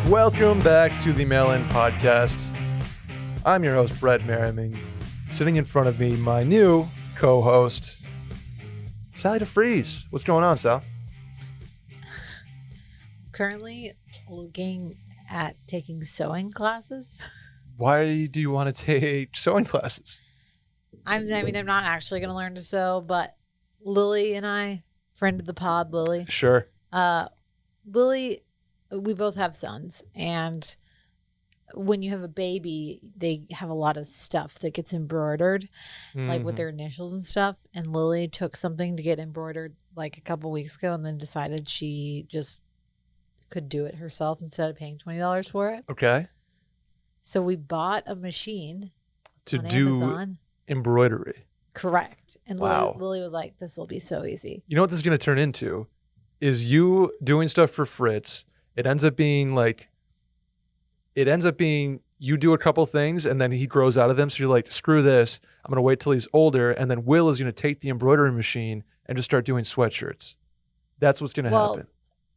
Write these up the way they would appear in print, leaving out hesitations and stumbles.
Welcome back to the Mail-In Podcast. I'm your host, Brett Merriman. Sitting in front of me, my new co-host, Sally DeFries. What's going on, Sal? Currently looking at taking sewing classes. Why do you want to take sewing classes? I'm not actually going to learn to sew, but Lily and I, friend of the pod, Lily. Sure. Lily, we both have sons, and when you have a baby, they have a lot of stuff that gets embroidered, like with their initials and stuff. And Lily took something to get embroidered like a couple weeks ago and then decided she just could do it herself instead of paying $20 for it. Okay. So we bought a machine To on do Amazon. embroidery. Correct. And Wow. Lily was like, this will be so easy. You know what this is going to turn into? Is you doing stuff for Fritz. It ends up being you do a couple things and then he grows out of them. So you're like, screw this. I'm going to wait till he's older. And then Will is going to take the embroidery machine and just start doing sweatshirts. That's what's going to happen.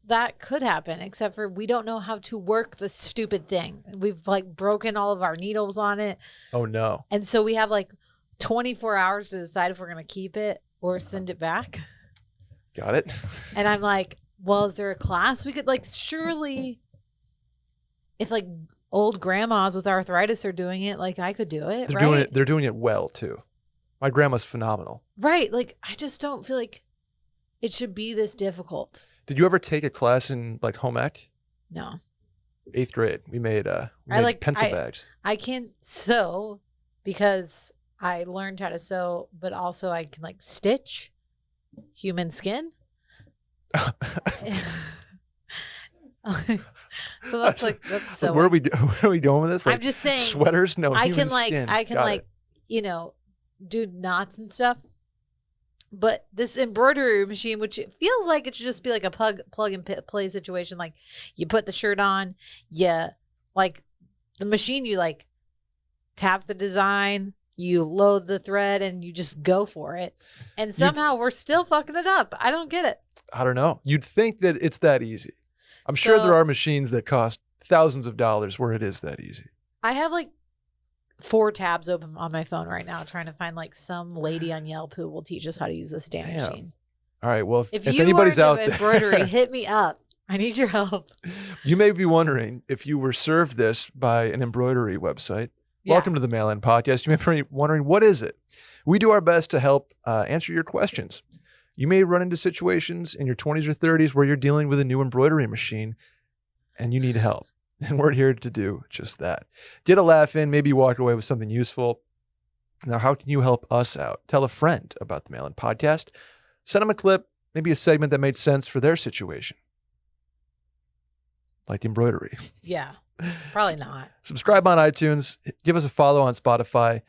That could happen, except for we don't know how to work the stupid thing. We've broken all of our needles on it. Oh, no. And so we have 24 hours to decide if we're going to keep it or send it back. Got it. And I'm like, well, is there a class we could surely, if old grandmas with arthritis are doing it, I could do it. They're doing it well too. My grandma's phenomenal. Right. I just don't feel like it should be this difficult. Did you ever take a class in home ec? No. 8th grade. We made pencil bags. I can sew because I learned how to sew, but also I can stitch human skin. So that's so. Where are we going with this? I'm just saying sweaters. No, I human can skin. I can do knots and stuff. But this embroidery machine, which it feels like it should just be a plug and play situation, you put the shirt on, the machine, you tap the design, you load the thread, and you just go for it. And somehow we're still fucking it up. I don't get it. I don't know. You'd think that it's that easy. I'm sure there are machines that cost thousands of dollars where it is that easy. I have 4 tabs open on my phone right now trying to find some lady on Yelp who will teach us how to use this damn machine. All right. Well, if you anybody's are out into there, embroidery, hit me up. I need your help. You may be wondering if you were served this by an embroidery website. Yeah. Welcome to the Mail-In Podcast. You may be wondering, what is it? We do our best to help answer your questions. You may run into situations in your 20s or 30s where you're dealing with a new embroidery machine and you need help. And we're here to do just that. Get a laugh in, maybe walk away with something useful. Now, how can you help us out? Tell a friend about the Mail-In Podcast. Send them a clip, maybe a segment that made sense for their situation. Like embroidery. Yeah, probably not. Subscribe on iTunes. Give us a follow on Spotify.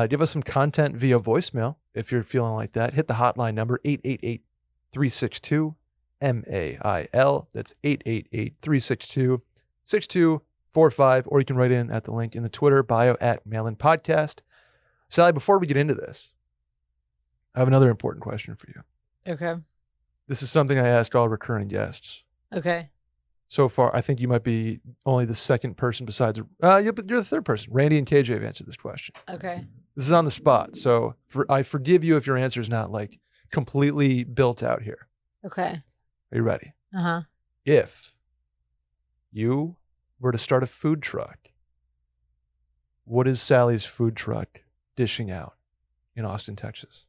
Give us some content via voicemail if you're feeling like that. Hit the hotline number, 888-362-MAIL. That's 888-362-6245. Or you can write in at the link in the Twitter bio at Mail-In Podcast. Sally, before we get into this, I have another important question for you. Okay. This is something I ask all recurring guests. Okay. So far, I think you might be only the second person besides, you're the third person. Randy and KJ have answered this question. Okay. This is on the spot. So I forgive you if your answer is not completely built out here. Okay. Are you ready? Uh-huh. If you were to start a food truck, what is Sally's food truck dishing out in Austin, Texas?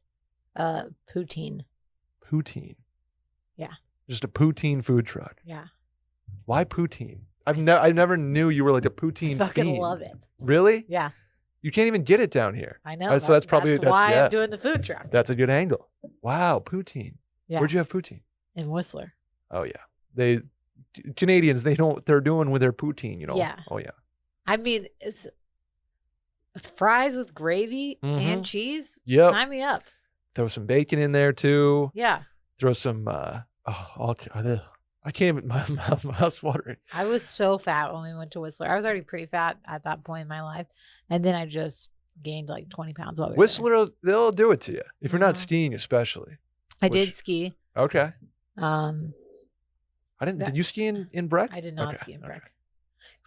Poutine. Poutine. Yeah. Just a poutine food truck. Yeah. Why poutine? I never knew you were a poutine I fucking fiend. love it. Really? Yeah. You can't even get it down here. I know. So that's why I'm doing the food truck. That's a good angle. Wow, poutine. Yeah. Where'd you have poutine? In Whistler. Oh yeah. Canadians, they know what they're doing with their poutine, Yeah. Oh yeah. I mean, it's fries with gravy and cheese. Yep. Sign me up. Throw some bacon in there too. Yeah. Throw some I can't even, my mouth's watering. I was so fat when we went to Whistler. I was already pretty fat at that point in my life. And then I just gained 20 pounds while we were Whistler, they'll do it to you. If you're not skiing, especially. I did ski. Okay. I didn't. Did you ski in Breck? I did not ski in Breck.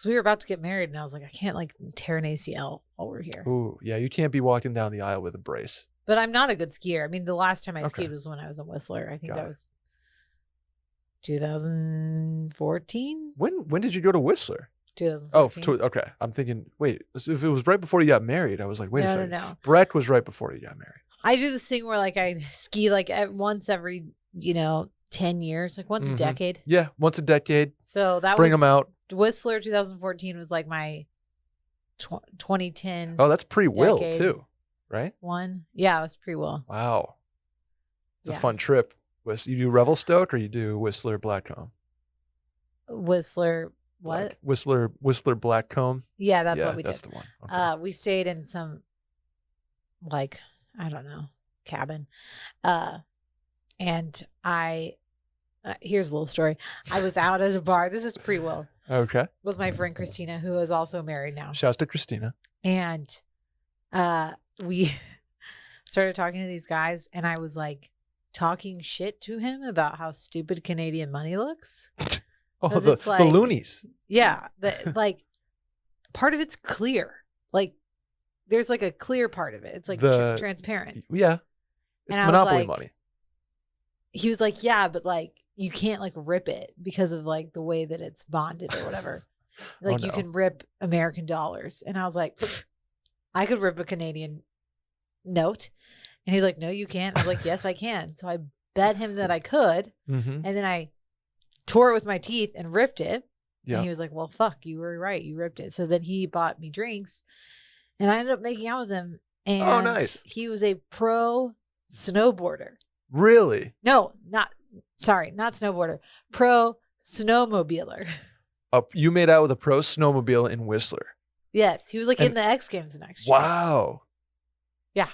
Because we were about to get married, and I was like, I can't like tear an ACL while we're here. Ooh, yeah, you can't be walking down the aisle with a brace. But I'm not a good skier. I mean, the last time I Okay. skied was when I was in Whistler. I think Got that it. was 2014. When did you go to Whistler? 2014. Okay. I'm thinking, wait, if it was right before you got married, I was like, wait a No, second. no. Breck was right before you got married. I do this thing where like I ski like once every 10 years, like once a decade. Yeah, once a decade. So that Bring was them out. Whistler 2014 was like my 2010 Oh, that's pre-will decade. too, right? one. Yeah, it was pre-will. Wow, it's a Yeah. fun trip. You do Revelstoke or you do Whistler Blackcomb? Whistler, what? Whistler Blackcomb. Yeah, that's what we that's did. the one. Okay. We stayed in some like I don't know cabin, and I here's a little story. I was out at a bar. This is pre-will. Okay. With my friend Christina, who is also married now. Shouts to Christina. And we started talking to these guys, and I was like talking shit to him about how stupid Canadian money looks. Oh, 'Cause the it's like- loonies. Yeah, like part of it's clear. Like there's like a clear part of it. It's like transparent. Yeah. It's And I was monopoly like- money. He was like, yeah, but like you can't like rip it because of like the way that it's bonded or whatever. Like Oh, you no. can rip American dollars. And I was like, "Pfft, I could rip a Canadian note. And he's like, no, you can't. I was like, yes, I can. So I bet him that I could. Mm-hmm. And then I tore it with my teeth and ripped it. Yeah. And he was like, well, fuck, you were right. You ripped it. So then he bought me drinks and I ended up making out with him. And Oh, nice. he was a pro snowboarder. Really? No, not snowboarder. Pro snowmobiler. You made out with a pro snowmobile in Whistler. Yes, he was like in And- the X Games next year. Wow. Yeah.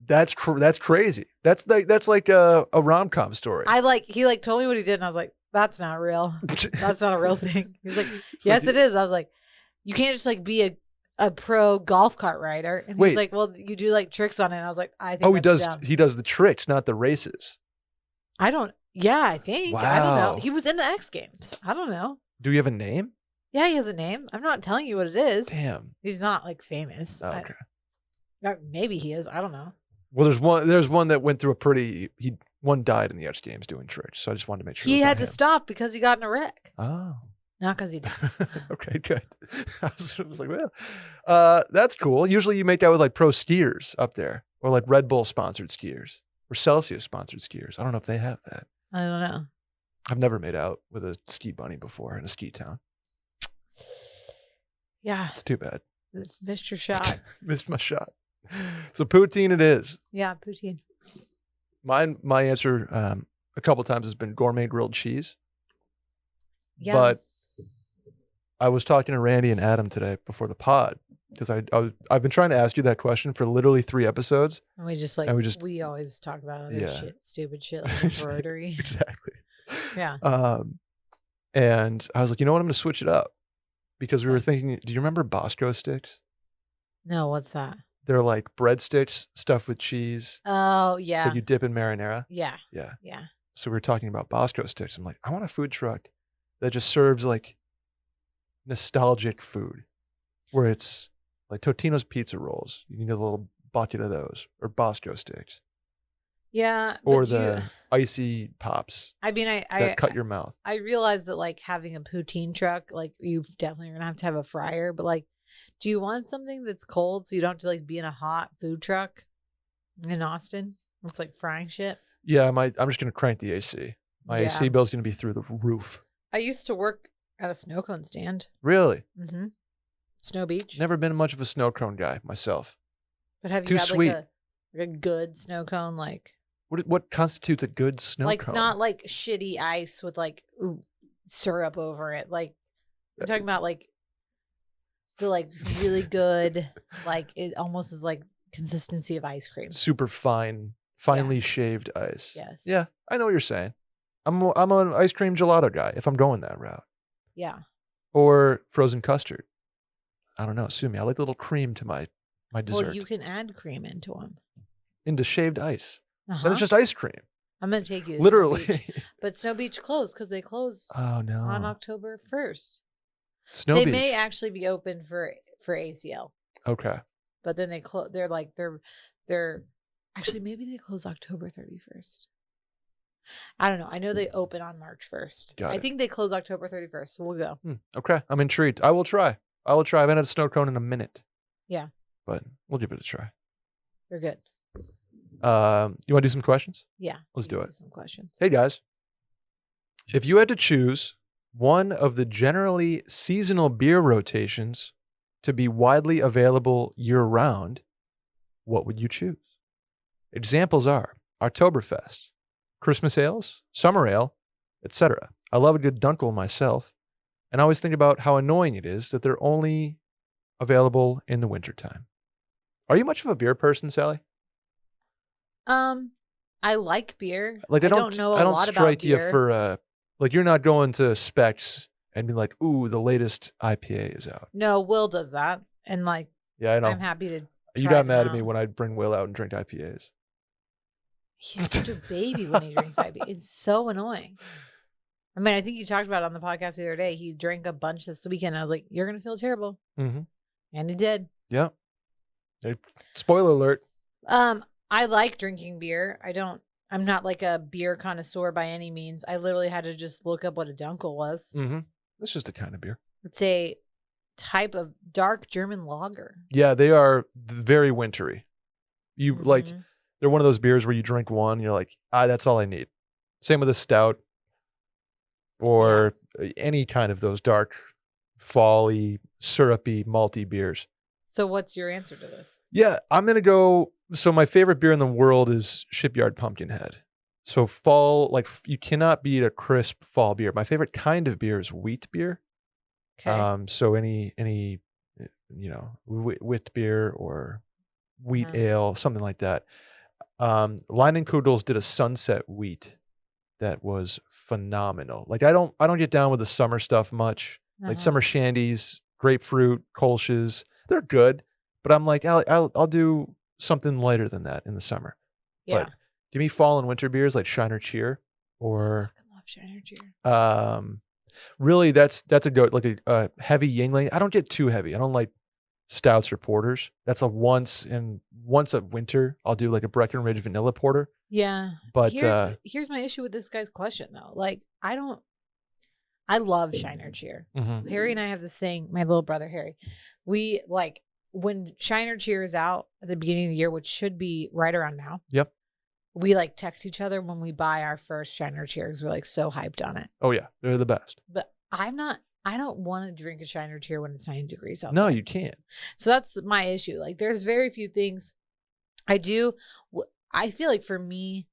That's crazy. That's like a rom-com story. He told me what he did, and I was like, "That's not real. That's not a real thing." He was like, "Yes, it is." I was like, "You can't just like be a pro golf cart rider." And Wait. he's like, "Well, you do like tricks on it." And I was like, "I think." Oh, he that's does. dumb. He does the tricks, not the races. I don't. Yeah, I think. I don't know. Wow. He was in the X Games. I don't know. Do you have a name? Yeah, he has a name. I'm not telling you what it is. Damn. He's not like famous. Oh, okay. Maybe he is. I don't know. Well, there's one that went through a pretty. One died in the X Games doing tricks, so I just wanted to make sure. He it was had not to him. stop because he got in a wreck. Oh. Not because he did. Okay, good. I was like, well, that's cool. Usually you make out with like pro skiers up there, or like Red Bull sponsored skiers, or Celsius sponsored skiers. I don't know if they have that. I don't know. I've never made out with a ski bunny before in a ski town. Yeah, It's too bad. it's Mr. Shot. Missed my shot. So poutine it is. Yeah, poutine. My answer a couple times has been gourmet grilled cheese. Yeah. But I was talking to Randy and Adam today before the pod because I've been trying to ask you that question for literally 3 episodes. And we just we always talk about other Yeah. stupid shit like embroidery. Exactly. Yeah. And I was like, you know what? I'm going to switch it up because we were thinking, do you remember Bosco sticks? No, what's that? They're like breadsticks stuffed with cheese Oh, yeah. that you dip in marinara. Yeah. Yeah. Yeah. So we were talking about Bosco sticks. I'm like, I want a food truck that just serves like nostalgic food where it's like Totino's pizza rolls. You need a little bucket of those, or Bosco sticks, Yeah. or but the icy pops I mean, that cut your mouth. I realized that like having a poutine truck, like you definitely are gonna have to have a fryer, but like, do you want something that's cold so you don't have to like be in a hot food truck in Austin? It's like frying shit. Yeah, I'm just gonna crank the AC. My Yeah. AC bill's gonna be through the roof. I used to work at a snow cone stand. Really? Mm-hmm. Snow Beach. Never been much of a snow cone guy myself. But have you Too had sweet. like a good snow cone, like What constitutes a good snow like cone? not like shitty ice with like syrup over it. Like I'm talking about like the like really good, like it almost is like consistency of ice cream. Super finely shaved ice. Yes. Yeah, I know what you're saying. I'm an ice cream gelato guy if I'm going that route. Yeah. Or frozen custard. I don't know. Sue me. I like a little cream to my dessert. Well, you can add cream into them. Into shaved ice. Uh-huh. Then it's just ice cream. I'm gonna take you to Literally. Snow Beach. But Snow Beach closed because they close Oh no. on October 1st. Snow They Beach. may actually be open for ACL, Okay. but then they're actually maybe they close October 31st. I don't know. I know they open on March 1st. Got I it. think they close October 31st. So we'll go. Okay. I'm intrigued. I will try. I haven't had a snow cone in a minute. Yeah. But we'll give it a try. You're good. You want to do some questions? Yeah. Let's do it. Some questions. Hey, guys. If you had to choose one of the generally seasonal beer rotations to be widely available year-round, what would you choose? Examples are Oktoberfest, Christmas ales, summer ale, etc. I love a good Dunkel myself, and I always think about how annoying it is that they're only available in the wintertime. Are you much of a beer person, Sally? I like beer. Like I don't know a I don't lot strike about you beer. for like you're not going to Specs and be like, ooh, the latest IPA is out. No, Will does that, and like, Yeah, I know. I'm happy to. You got mad at me when I'd bring Will out and drink IPAs. He's such a baby when he drinks IPA. It's so annoying. I mean, I think you talked about it on the podcast the other day. He drank a bunch this weekend. I was like, "You're gonna feel terrible," and he did. Yeah. Hey, spoiler alert. I like drinking beer. I'm not like a beer connoisseur by any means. I literally had to just look up what a Dunkel was. That's just a kind of beer. It's a type of dark German lager. Yeah, they are very wintry. You like, they're one of those beers where you drink one, and you're like, that's all I need. Same with a stout or any kind of those dark, fall-y, syrupy, malty beers. So what's your answer to this? Yeah, I'm going to go. So my favorite beer in the world is Shipyard Pumpkinhead. So fall, like you cannot beat a crisp fall beer. My favorite kind of beer is wheat beer. Okay. So any wheat beer or wheat ale, something like that. Leinenkugels did a sunset wheat that was phenomenal. Like I don't get down with the summer stuff much. Like summer shandies, grapefruit, Kolsch's, they're good, but I'm like I'll do something lighter than that in the summer. Yeah. But give me fall and winter beers like Shiner Cheer or I love Shiner Cheer. Really that's a go like a heavy Yingling. I don't get too heavy. I don't like stouts or porters. That's a once a winter I'll do like a Breckenridge vanilla porter. Yeah. But here's my issue with this guy's question though. Like I love Shiner Cheer. Harry and I have this thing, my little brother Harry. We like when Shiner Cheer is out at the beginning of the year, which should be right around now. Yep. We like text each other when we buy our first Shiner Cheers. We're like so hyped on it. Oh yeah, they're the best. But I don't want to drink a Shiner Cheer when it's 90 degrees outside. No, you can't. So that's my issue. Like there's very few things I do. I feel like for me,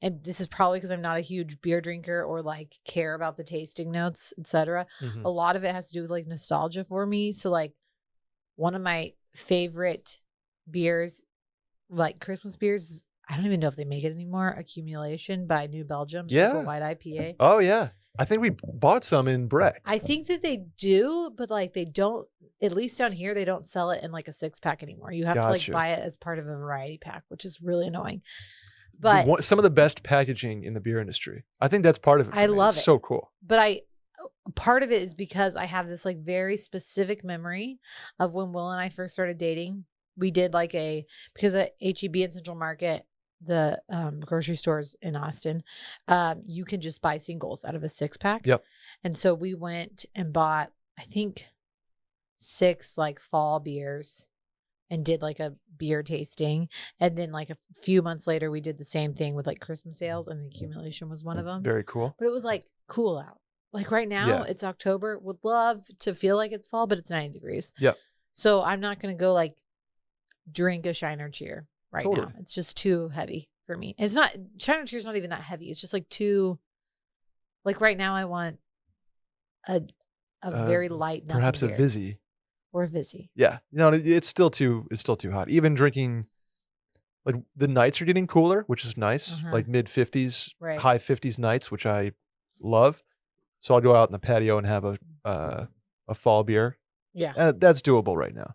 and this is probably because I'm not a huge beer drinker or like care about the tasting notes, etc. A lot of it has to do with like nostalgia for me. So like one of my favorite beers, like Christmas beers, I don't even know if they make it anymore. Accumulation by New Belgium. Yeah. Like a white IPA. Oh yeah. I think we bought some in Breck. I think that they do, but like they don't, at least down here, they don't sell it in like a 6-pack anymore. You have to like buy it as part of a variety pack, which is really annoying. But Some of the best packaging in the beer industry. I think that's part of it. I love it. So cool. But part of it is because I have this like very specific memory of when Will and I first started dating. We did like because at HEB in Central Market, the grocery stores in Austin, you can just buy singles out of a 6-pack. Yep. And so we went and bought, I think, 6 like fall beers and did like a beer tasting. And then like a few months later, we did the same thing with like Christmas ales, and the Accumulation was one of them. Very cool. But it was like cool out. Like right now, it's October. Would love to feel like it's fall, but it's 90 degrees. Yep. So I'm not going to go like drink a Shiner Cheer right now. It's just too heavy for me. It's not, Shiner Cheer's not even that heavy. It's just like too, like right now I want a very light, perhaps beer. a Vizzy. Or a Vizzy. Yeah. No, it's still too hot. Even drinking, like the nights are getting cooler, which is nice. Like mid 50s, high 50s nights, which I love. So I'll go out in the patio and have a fall beer. Yeah. That's doable right now.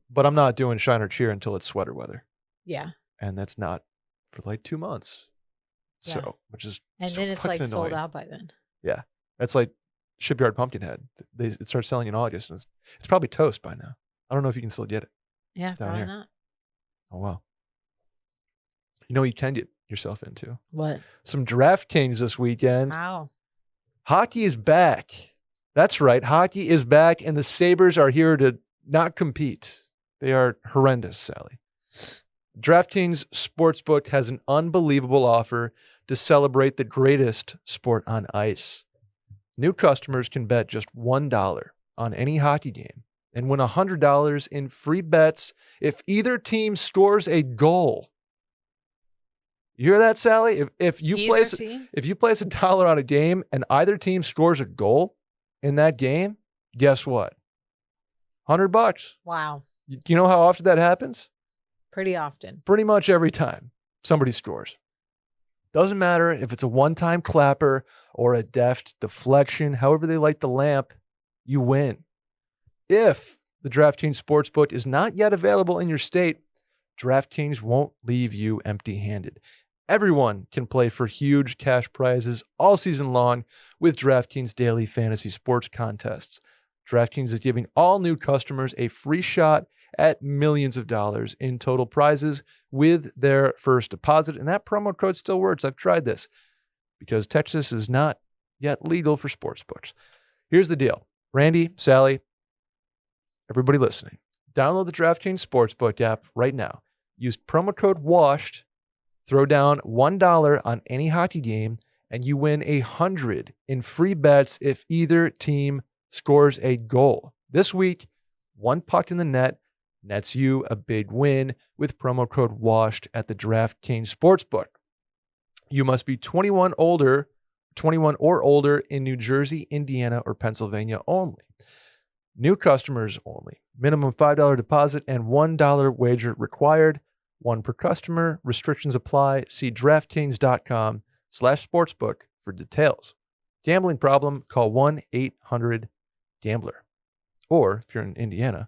But I'm not doing Shiner Cheer until it's sweater weather. Yeah. And that's not for like 2 months. So, which is and so then it's like annoying. sold out by then. Yeah. That's like Shipyard Pumpkinhead. It starts selling in August, and it's probably toast by now. I don't know if you can still get it. Yeah, down probably here. not. Oh, wow. You know what you can get yourself into? What? Some DraftKings this weekend. How? Hockey is back. That's right. Hockey is back, and the Sabres are here to not compete. They are horrendous, Sally. DraftKings Sportsbook has an unbelievable offer to celebrate the greatest sport on ice. New customers can bet just $1 on any hockey game and win $100 in free bets if either team scores a goal. You hear that, Sally? If you place $1 on a game and either team scores a goal in that game, guess what? $100. Wow. You know how often that happens? Pretty often. Pretty much every time somebody scores. Doesn't matter if it's a one-time clapper or a deft deflection, however they light the lamp, you win. If the DraftKings Sportsbook is not yet available in your state, DraftKings won't leave you empty-handed. Everyone can play for huge cash prizes all season long with DraftKings daily fantasy sports contests. DraftKings is giving all new customers a free shot at millions of dollars in total prizes with their first deposit. And that promo code still works. I've tried this because Texas is not yet legal for sportsbooks. Here's the deal. Randy, Sally, everybody listening, download the DraftKings Sportsbook app right now. Use promo code WASHED, throw down $1 on any hockey game, and you win $100 in free bets if either team scores a goal. This week, one puck in the net nets you a big win with promo code WASHED at the DraftKings Sportsbook. You must be 21 or older in New Jersey, Indiana, or Pennsylvania only. New customers only. Minimum $5 deposit and $1 wager required. One per customer. Restrictions apply. See DraftKings.com/sportsbook for details. Gambling problem? Call 1-800-GAMBLER. Or, if you're in Indiana,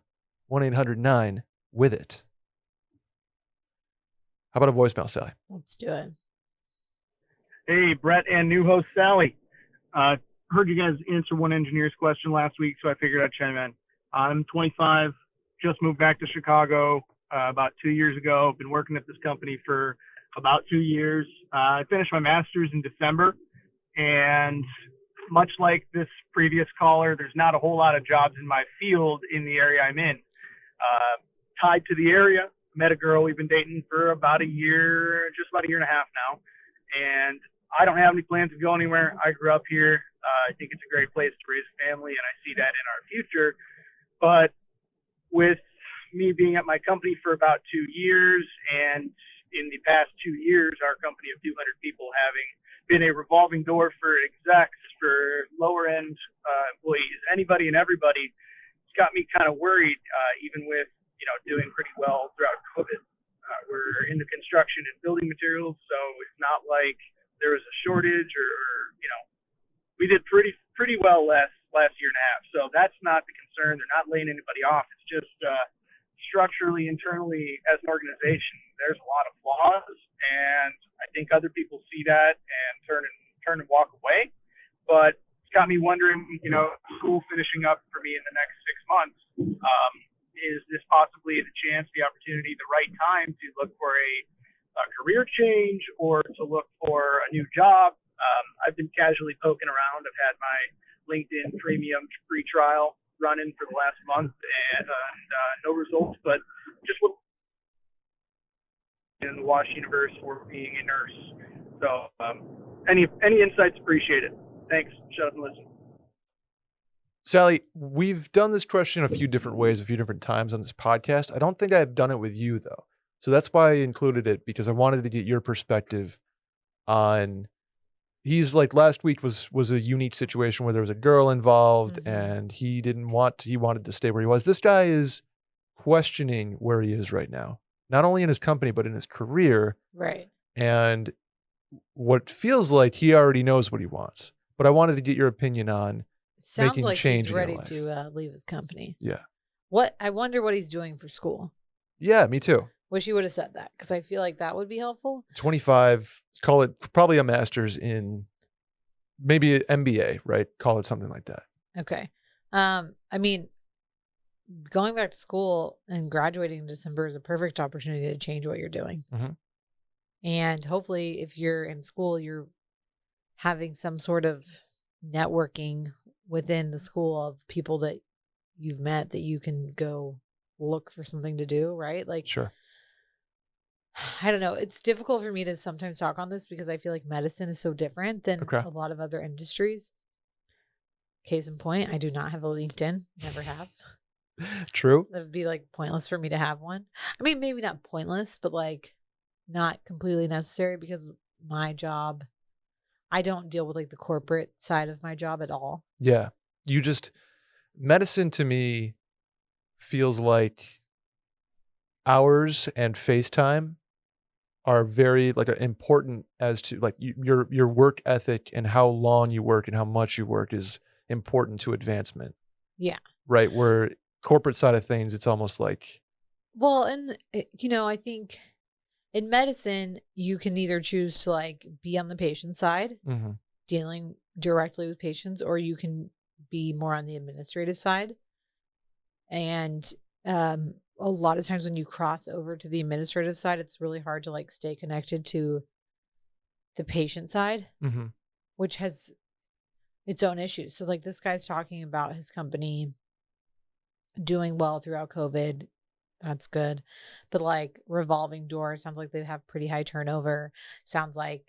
1-800-9-WITH-IT. How about a voicemail, Sally? Let's do it. Hey, Brett and new host Sally. Heard you guys answer one engineer's question last week, so I figured I'd chime in. I'm 25, just moved back to Chicago about 2 years ago. Been working at this company for about 2 years. I finished my master's in December, and much like this previous caller, there's not a whole lot of jobs in my field in the area I'm in. Tied to the area, met a girl we've been dating for about a year, just about a year and a half now, and I don't have any plans to go anywhere. I grew up here. I think it's a great place to raise a family, and I see that in our future. But with me being at my company for about 2 years, and in the past 2 years, our company of 200 people having been a revolving door for execs, for lower-end employees, anybody and everybody, it's got me kind of worried, even with, doing pretty well throughout COVID. We're into construction and building materials, so it's not like there was a shortage or we did pretty well last year and a half. So that's not the concern. They're not laying anybody off. It's just structurally, internally, as an organization, there's a lot of flaws, and I think other people see that and turn and walk away. But it's got me wondering, school finishing up for me in the next 6 months, is this possibly the chance, the opportunity, the right time to look for a career change or to look for a new job? I've been casually poking around. I've had my LinkedIn premium free trial running for the last month and no results, but just in the Wash universe for being a nurse. So any insights appreciated. Thanks. Shut up and listen. Sally, we've done this question a few different ways, a few different times on this podcast. I don't think I've done it with you, though. So that's why I included it, because I wanted to get your perspective on, last week was a unique situation where there was a girl involved, Mm-hmm. and he wanted to stay where he was. This guy is questioning where he is right now, not only in his company, but in his career. Right. And what feels like he already knows what he wants. But I wanted to get your opinion on Sounds making like change he's in your ready life. to leave his company. Yeah. I wonder what he's doing for school. Yeah, me too. Wish you would have said that, because I feel like that would be helpful. 25, call it probably a master's in maybe an MBA, right? Call it something like that. Okay. I mean, going back to school and graduating in December is a perfect opportunity to change what you're doing. Mhm. And hopefully, if you're in school, you're having some sort of networking within the school of people that you've met that you can go look for something to do, right? Like, Sure. I don't know. It's difficult for me to sometimes talk on this because I feel like medicine is so different than Okay. a lot of other industries. Case in point, I do not have a LinkedIn. Never have. True. It would be like pointless for me to have one. I mean, maybe not pointless, but like not completely necessary because my job, I don't deal with like the corporate side of my job at all. Yeah. Medicine to me feels like hours and FaceTime are very like important as to like your work ethic and how long you work and how much you work is important to advancement. Yeah. Right. Where corporate side of things, it's almost like, Well, and I think in medicine, you can either choose to like be on the patient side, mhm. dealing directly with patients, or you can be more on the administrative side. And a lot of times when you cross over to the administrative side, it's really hard to like stay connected to the patient side, Mhm. which has its own issues. So like this guy's talking about his company doing well throughout COVID. That's good. But like revolving doors sounds like they have pretty high turnover. Sounds like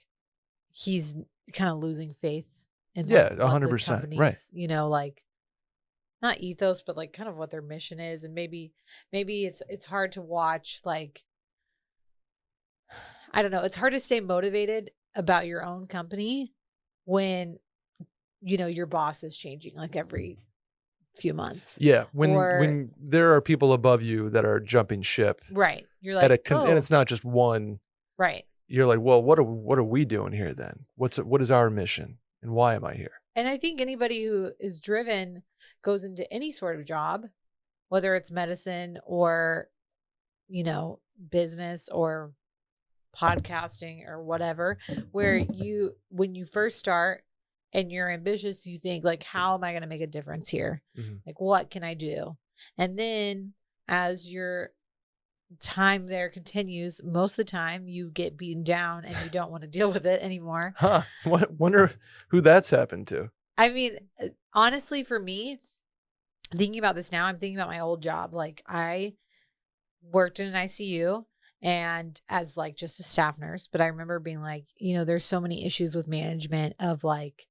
he's kind of losing faith in Yeah, like what the 100%. Right. company's, like not ethos, but like kind of what their mission is. And maybe it's hard to watch, like, I don't know, it's hard to stay motivated about your own company when your boss is changing like every few months. Yeah. Or When there are people above you that are jumping ship right. You're at like, and it's not just one, right. you're like, well, what are we doing here then? What is our mission and why am I here? And I think anybody who is driven goes into any sort of job, whether it's medicine or, business or podcasting or whatever, where when you first start and you're ambitious, you think like, how am I going to make a difference here? Mhm. Like, what can I do? And then as your time there continues, most of the time you get beaten down and you don't want to deal with it anymore. Huh. Wonder who that's happened to. I mean, honestly, for me, thinking about this now, I'm thinking about my old job. Like I worked in an ICU and as like just a staff nurse, but I remember being like, there's so many issues with management of like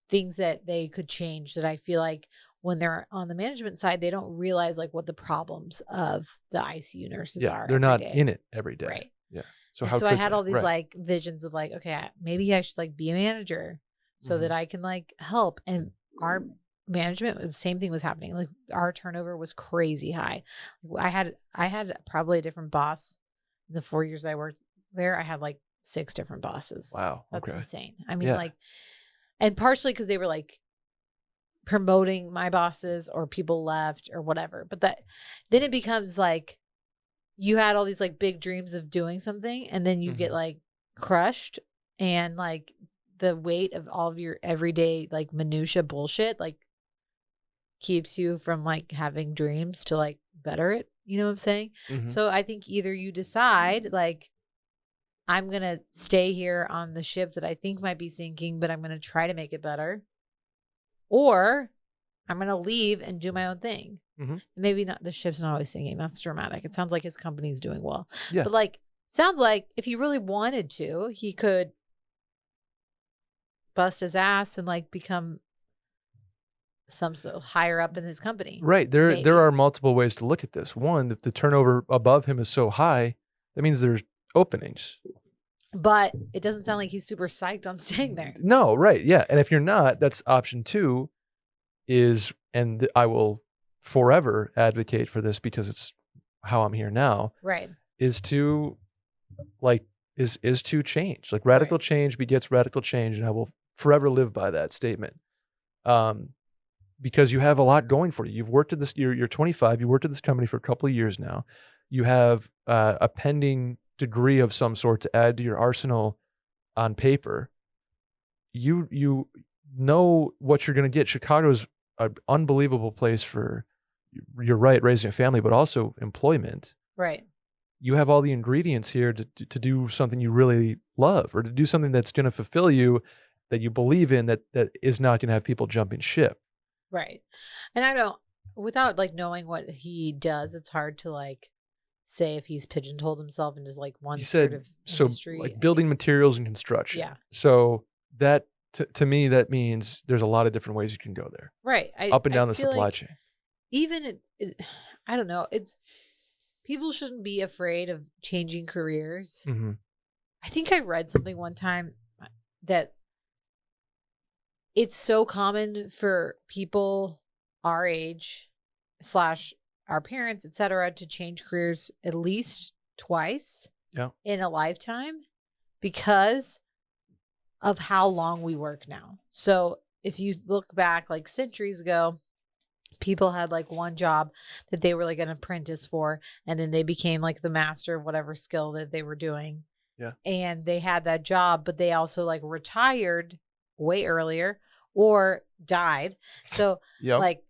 things that they could change that I feel like when they're on the management side, they don't realize like what the problems of the ICU nurses are. They're every not day. in it every day. Right. Yeah. So And how so I could had they? all these Right. like visions of like, okay, maybe I should like be a manager so that I can like help. And our management, the same thing was happening. Like our turnover was crazy high. I had probably a different boss in the 4 years I worked there. I had like 6 different bosses. Wow. That's Okay. insane. I mean, Yeah. like, and partially because they were like promoting my bosses or people left or whatever. But then it becomes like you had all these like big dreams of doing something and then you get like crushed and like the weight of all of your everyday like minutia bullshit like keeps you from like having dreams to like better it. You know what I'm saying? Mhm. So I think either you decide like I'm going to stay here on the ship that I think might be sinking, but I'm going to try to make it better. Or I'm going to leave and do my own thing. Mhm. Maybe not, the ship's not always sinking. That's dramatic. It sounds like his company's doing well. Yeah. But like, sounds like if he really wanted to, he could bust his ass and like become some sort of higher up in his company. Right. Maybe. There are multiple ways to look at this. One, if the turnover above him is so high, that means there's openings. But it doesn't sound like he's super psyched on staying there. No, right. Yeah. And if you're not, that's option 2 is, and I will forever advocate for this because it's how I'm here now, Right. is to like, is to change. Like radical change begets radical change. And I will forever live by that statement. Because you have a lot going for you. You've worked at this, you're 25, you worked at this company for a couple of years now. You have a pending degree of some sort to add to your arsenal on paper. you know what you're going to get. Chicago is an unbelievable place for, you're right, raising a family, but also employment. Right. You have all the ingredients here to do something you really love, or to do something that's going to fulfill you, that you believe in, that is not going to have people jumping ship. Right. And I don't, without like knowing what he does, it's hard to like say if he's pigeonholed himself into like one You sort said, of so industry. like building materials and construction. Yeah. So that, to me, that means there's a lot of different ways you can go there. Right. Up and down the feel supply like chain. Even, I don't know, people shouldn't be afraid of changing careers. Mm-hmm. I think I read something one time that it's so common for people our age / our parents, etc., to change careers at least twice in a lifetime because of how long we work now. So if you look back like centuries ago, people had like one job that they were like an apprentice for, and then they became like the master of whatever skill that they were doing. Yeah. And they had that job, but they also like retired way earlier or died. So like,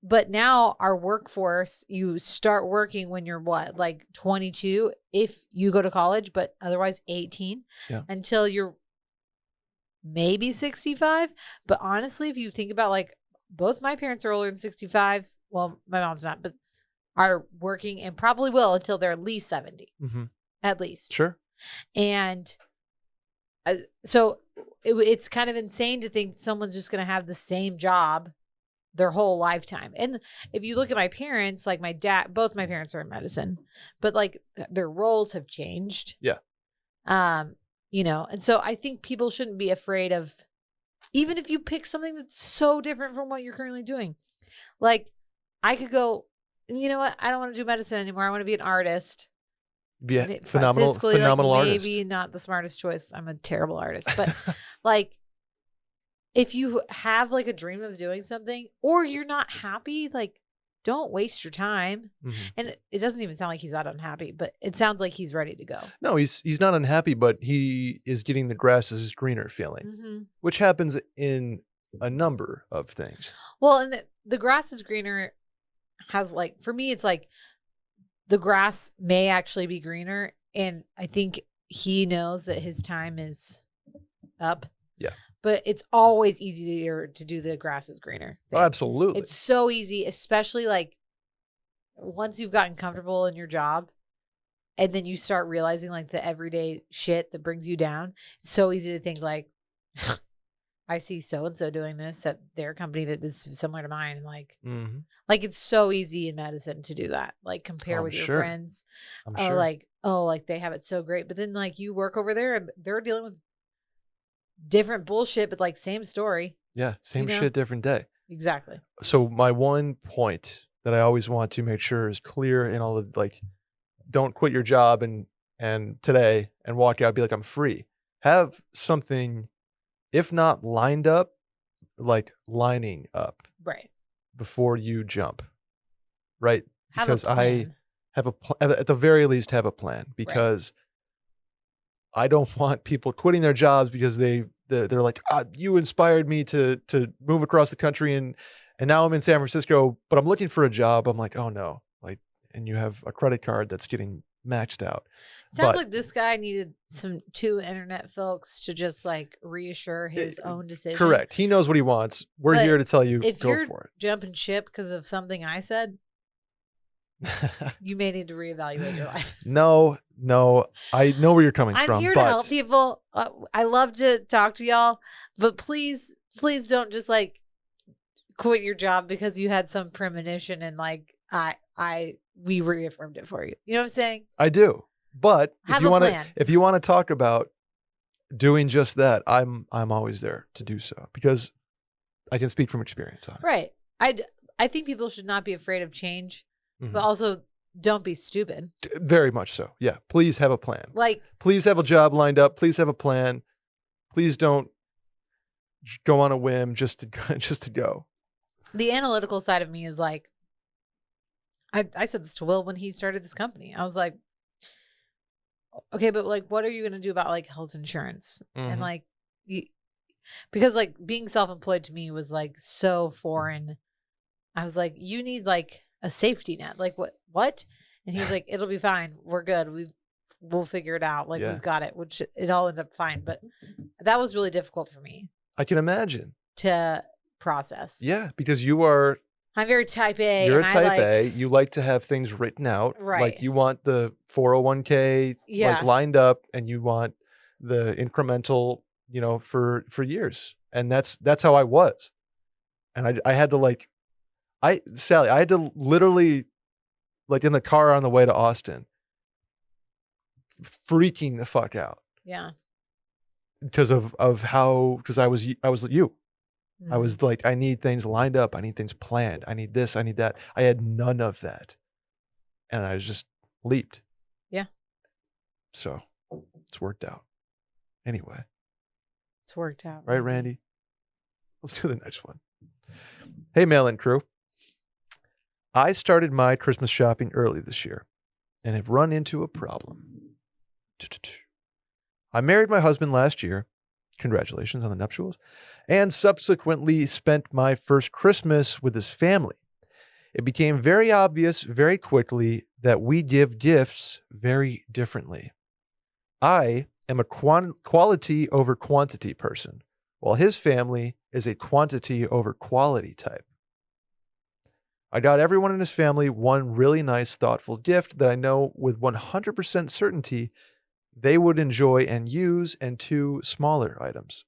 but now our workforce, you start working when you're what, like 22 if you go to college, but otherwise 18 until you're maybe 65. But honestly, if you think about like, both my parents are older than 65. Well, my mom's not, but are working and probably will until they're at least 70, at least. Sure. And so it's kind of insane to think someone's just going to have the same job their whole lifetime. And if you look at my parents, like my dad, both my parents are in medicine, but like their roles have changed. Yeah. You know, and so I think people shouldn't be afraid of, even if you pick something that's so different from what you're currently doing. Like I could go, you know what? I don't want to do medicine anymore. I want to be an artist. Be a phenomenal artist. Maybe not the smartest choice. I'm a terrible artist, but like if you have like a dream of doing something or you're not happy, like don't waste your time. And it doesn't even sound like he's that unhappy, but it sounds like he's ready to go. No, he's not unhappy, but he is getting the grass is greener feeling, which happens in a number of things. Well, and the grass is greener has like, for me, it's like the grass may actually be greener. And I think he knows that his time is up. Yeah. But it's always easier to do the grass is greener thing. Oh, absolutely. It's so easy, especially like once you've gotten comfortable in your job and then you start realizing like the everyday shit that brings you down. It's so easy to think like, I see so-and-so doing this at their company that is similar to mine. And like, like it's so easy in medicine to do that. Like compare with your friends. I'm sure. Like, oh, like they have it so great. But then like you work over there and they're dealing with different bullshit, but like same story. Yeah. Same shit, different day. Exactly. So my one point that I always want to make sure is clear in all of like, don't quit your job and today and walk out, be like, I'm free. Have something, if not lined up, like lining up. Right. Before you jump. Right. Because I have at the very least have a plan, because I don't want people quitting their jobs because they're like, you inspired me to move across the country and now I'm in San Francisco, but I'm looking for a job. I'm like, oh no, like, and you have a credit card that's getting maxed out. Sounds like this guy needed two internet folks to just like reassure his own decision. Correct. He knows what he wants. We're here to tell you, if go you're for it. Jumping ship because of something I said, you may need to reevaluate your life. No, I know where you're coming from. I'm here to help people. I love to talk to y'all, but please don't just like quit your job because you had some premonition and like we reaffirmed it for you. You know what I'm saying? I do. But if you want to talk about doing just that, I'm always there to do so because I can speak from experience on it. Right. I think people should not be afraid of change, but also don't be stupid. Very much so. Yeah. Please have a plan. Like, please have a job lined up. Please have a plan. Please don't go on a whim just to go. The analytical side of me is like, I said this to Will when he started this company. I was like, okay, but like, what are you going to do about like health insurance? And like, because like being self-employed to me was like so foreign. I was like, you need like a safety net. Like what? And he's like, it'll be fine. We're good. We'll figure it out. Like we've got it, which it all ended up fine. But that was really difficult for me I can imagine. to process. Yeah, because I'm very type A. You're and a type I like, A. You like to have things written out. Right. Like you want the 401k like lined up, and you want the incremental, for years. And that's how I was. And I had to Sally, I had to literally, like in the car on the way to Austin, freaking the fuck out. Yeah. Because because I was you. Mm-hmm. I was like, I need things lined up. I need things planned. I need this. I need that. I had none of that. And I was just leaped. Yeah. So it's worked out. Anyway. It's worked out. Right, Randy? Let's do the next one. Hey, mail-in crew. I started my Christmas shopping early this year and have run into a problem. I married my husband last year. Congratulations on the nuptials. And subsequently spent my first Christmas with his family. It became very obvious very quickly that we give gifts very differently. I am a quality over quantity person, while his family is a quantity over quality type. I got everyone in his family one really nice, thoughtful gift that I know with 100% certainty they would enjoy and use, and 2 smaller items.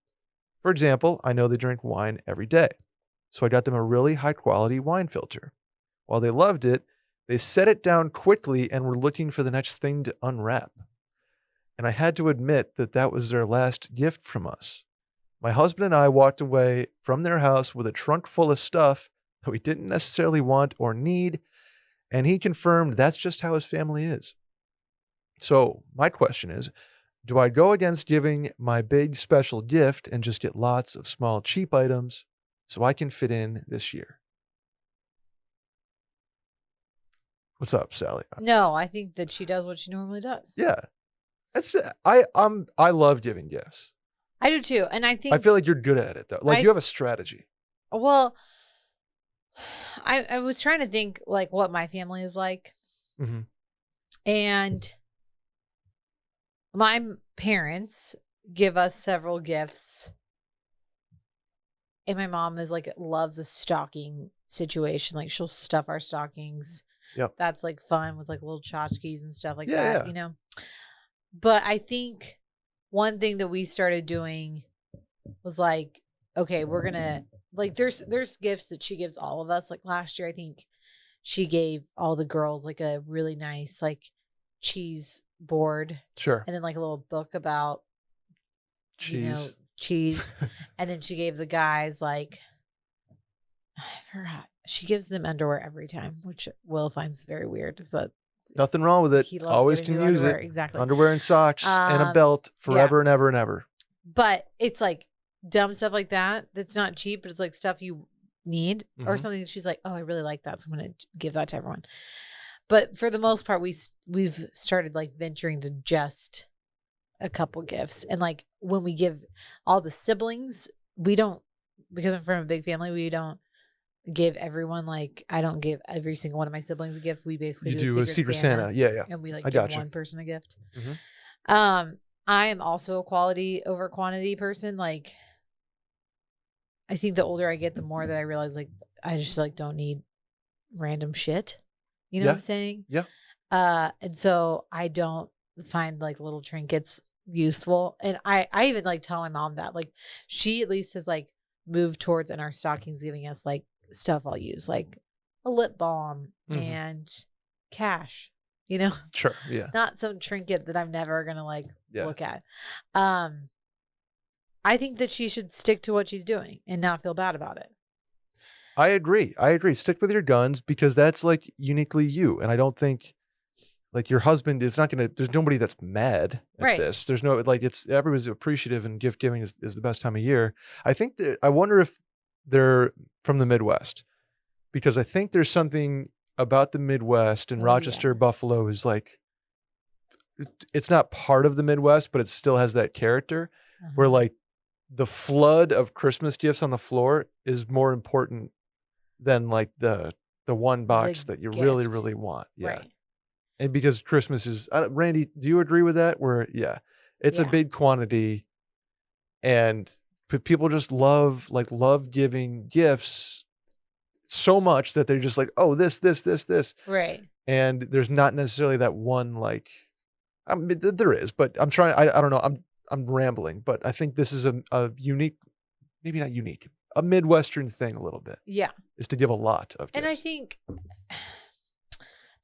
For example, I know they drink wine every day, so I got them a really high-quality wine filter. While they loved it, they set it down quickly and were looking for the next thing to unwrap. And I had to admit that that was their last gift from us. My husband and I walked away from their house with a trunk full of stuff that we didn't necessarily want or need, and he confirmed that's just how his family is. So my question is, do I go against giving my big special gift and just get lots of small cheap items so I can fit in this year? What's up, Sally? No, I think that she does what she normally does. Yeah. I love giving gifts. I do too. And I think I feel like you're good at it though. Like you have a strategy. Well, I was trying to think like what my family is like. Mm-hmm. And my parents give us several gifts. And my mom is like, loves a stocking situation. Like she'll stuff our stockings. Yep. That's like fun with like little tchotchkes and stuff like Yeah, that, you know? But I think one thing that we started doing was like, okay, we're going to like, there's gifts that she gives all of us. Like last year, I think she gave all the girls like a really nice, like cheese board. Sure. And then like a little book about cheese. Cheese. And then she gave the guys like, I forgot. She gives them underwear every time, which Will finds very weird, but nothing wrong with it. He loves Always giving can new use underwear. it. Exactly. Underwear and socks and a belt forever and ever and ever. But it's like dumb stuff like that. That's not cheap, but it's like stuff you need or something that she's like, oh, I really like that. So I'm going to give that to everyone. But for the most part, we've started like venturing to just a couple gifts. And like when we give all the siblings, we don't, because I'm from a big family, we don't give everyone like, I don't give every single one of my siblings a gift. We basically do a Secret Santa. Yeah. And we like I give one person a gift. Mm-hmm. I am also a quality over quantity person. Like I think the older I get, the more that I realize like I just like don't need random shit. You know what I'm saying? Yeah. And so I don't find like little trinkets useful. And I even like tell my mom that like she at least has like moved towards in our stockings giving us like stuff I'll use, like a lip balm and cash, you know? Sure. Yeah. Not some trinket that I'm never gonna like look at. I think that she should stick to what she's doing and not feel bad about it. I agree. Stick with your guns because that's like uniquely you. And I don't think like your husband is not going to, there's nobody that's mad at this. There's no, like everybody's appreciative and gift giving is the best time of year. I think that, I wonder if they're from the Midwest because I think there's something about the Midwest and Rochester, Buffalo is like, it's not part of the Midwest, but it still has that character where like the flood of Christmas gifts on the floor is more important than like the one box that you really, gift. really want. Yeah. Right. And because Christmas is, Randy, do you agree with that? Where, yeah, it's a Yeah. big quantity, and people just love giving gifts so much that they're just like, oh, this. Right. And there's not necessarily that one, like, I mean, there is, but I'm trying, I don't know. I'm rambling, but I think this is a unique, maybe not unique, a Midwestern thing a little bit, Yeah. is to give a lot of And gifts. I think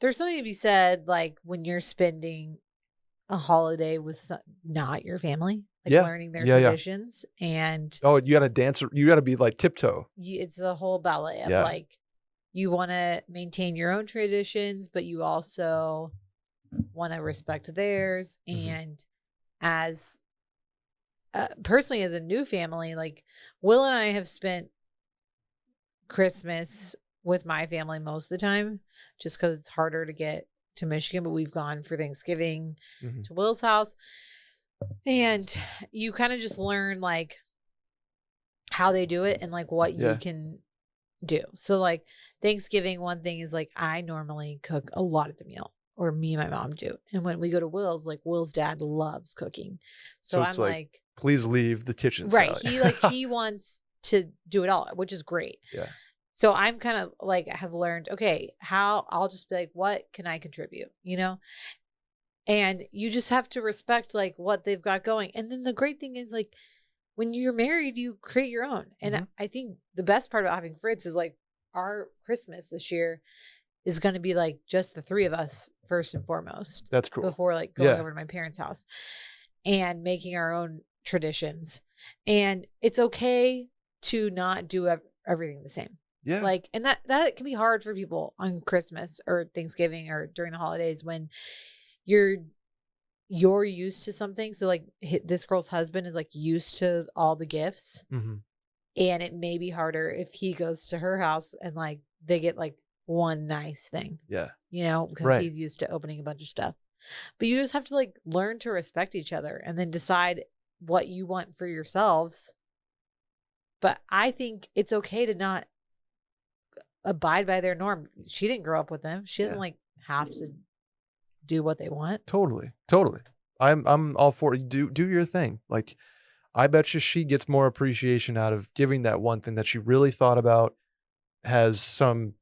there's something to be said, like when you're spending a holiday with not your family, like Yeah. learning their Yeah, yeah. traditions. And Oh, you got to dance. You got to be like tiptoe. it's a whole ballet of Yeah. like, you want to maintain your own traditions, but you also want to respect theirs. Mhm. And as personally, as a new family, like Will and I have spent Christmas with my family most of the time, just because it's harder to get to Michigan, but we've gone for Thanksgiving Mhm. to Will's house. And you kind of just learn like how they do it and like what Yeah. you can do. So like Thanksgiving, one thing is like I normally cook a lot of the meal, or me and my mom do. And when we go to Will's, like Will's dad loves cooking. So it's I'm like, please leave the kitchen. right. Sally. He wants to do it all, which is great. Yeah. So I'm kind of like, have learned, okay, how I'll just be like, what can I contribute? You know? And you just have to respect like what they've got going. And then the great thing is like when you're married, you create your own. And Mhm. I think the best part about having Fritz is like our Christmas this year is going to be like just the three of us first and foremost. That's cool. Before like going Yeah. over to my parents' house and making our own traditions. And it's okay to not do everything the same. Yeah. Like, and that can be hard for people on Christmas or Thanksgiving or during the holidays when you're used to something. So like this girl's husband is like used to all the gifts, Mhm. and it may be harder if he goes to her house and like they get like one nice thing, Yeah. you know, because Right. he's used to opening a bunch of stuff. But you just have to like learn to respect each other and then decide what you want for yourselves. But I think it's okay to not abide by their norm. She didn't grow up with them. She doesn't Yeah. like have to do what they want. Totally. I'm all for it. Do your thing. Like, I bet you she gets more appreciation out of giving that one thing that she really thought about, has some,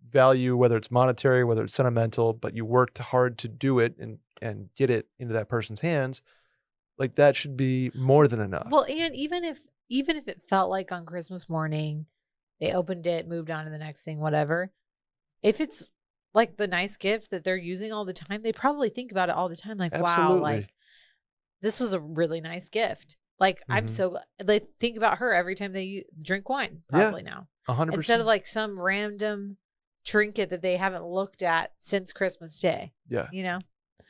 value, whether it's monetary, whether it's sentimental, but you worked hard to do it and get it into that person's hands. Like, that should be more than enough. Well, and even if it felt like on Christmas morning they opened it, moved on to the next thing, whatever. If it's like the nice gift that they're using all the time, they probably think about it all the time. Like, wow, Absolutely. like this was a really nice gift. Like, I'm Mhm. so glad. They think about her every time they drink wine, Yeah. probably now. 100%. Instead of like some random trinket that they haven't looked at since Christmas Day, Yeah. you know?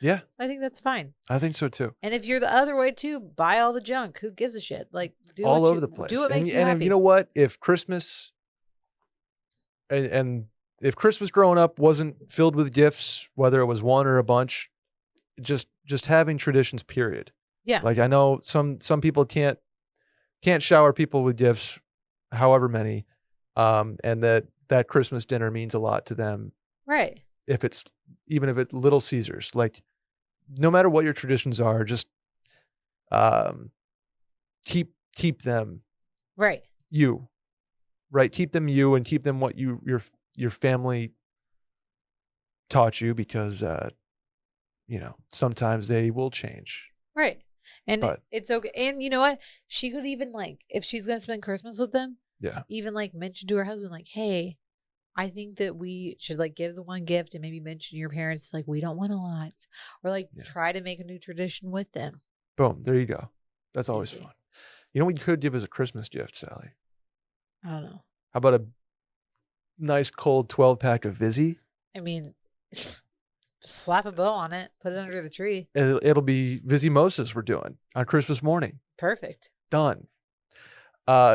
Yeah. I think that's fine. I think so too. And if you're the other way too, buy all the junk. Who gives a shit? Like, do All what over you, the place. Do what makes you and happy. you know what? If Christmas and if Christmas growing up wasn't filled with gifts, whether it was one or a bunch, just having traditions, period. Yeah. Like, I know some people can't shower people with gifts, however many, and that Christmas dinner means a lot to them. Right. Even if it's Little Caesars, like, no matter what your traditions are, just keep them Right. you, right? Keep them you, and keep them what your family taught you, because sometimes they will change. Right. And But- it's okay. And you know what? She could even like, if she's going to spend Christmas with them, Yeah. even like mention to her husband, like, hey, I think that we should like give the one gift and maybe mention to your parents, like, we don't want a lot, or like Yeah. try to make a new tradition with them. Boom. There you go. That's always Easy. fun. You know what you could give as a Christmas gift, Sally? I don't know. How about a nice cold 12-pack of Vizzy? I mean, slap a bow on it, put it under the tree. It'll be Vizzy Moses we're doing on Christmas morning. Perfect. Done.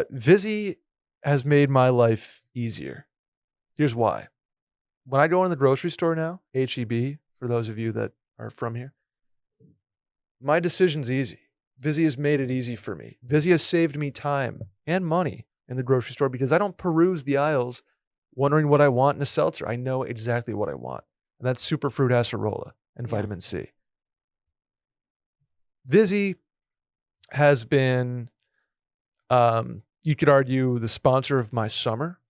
Vizzy has made my life easier. Here's why. When I go in the grocery store now, HEB, for those of you that are from here, my decision's easy. Vizzy has made it easy for me. Vizzy has saved me time and money in the grocery store because I don't peruse the aisles wondering what I want in a seltzer. I know exactly what I want. And that's superfruit acerola and vitamin C. Vizzy has been, you could argue, the sponsor of my summer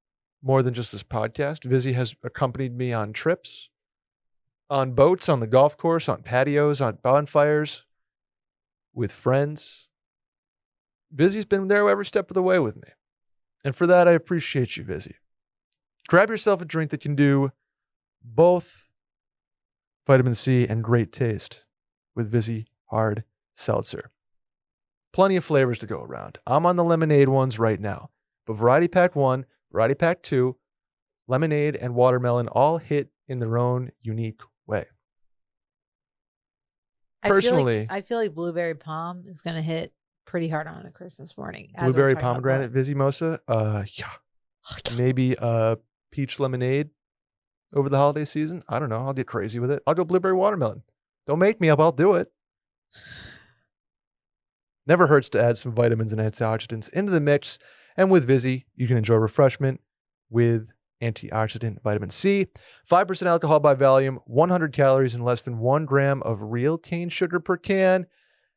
more than just this podcast. Vizzy has accompanied me on trips, on boats, on the golf course, on patios, on bonfires, with friends. Vizzy's been there every step of the way with me. And for that, I appreciate you, Vizzy. Grab yourself a drink that can do both vitamin C and great taste with Vizzy Hard Seltzer. Plenty of flavors to go around. I'm on the lemonade ones right now. But Variety Pack 1, Variety Pack 2, lemonade, and watermelon all hit in their own unique way. Personally, I feel like blueberry palm is going to hit pretty hard on a Christmas morning. Blueberry pomegranate Vizzy Mosa, maybe peach lemonade over the holiday season. I don't know. I'll get crazy with it. I'll go blueberry watermelon. Don't make me up. I'll do it. Never hurts to add some vitamins and antioxidants into the mix. And with Vizzy, you can enjoy refreshment with antioxidant vitamin C. 5% alcohol by volume, 100 calories, and less than 1 gram of real cane sugar per can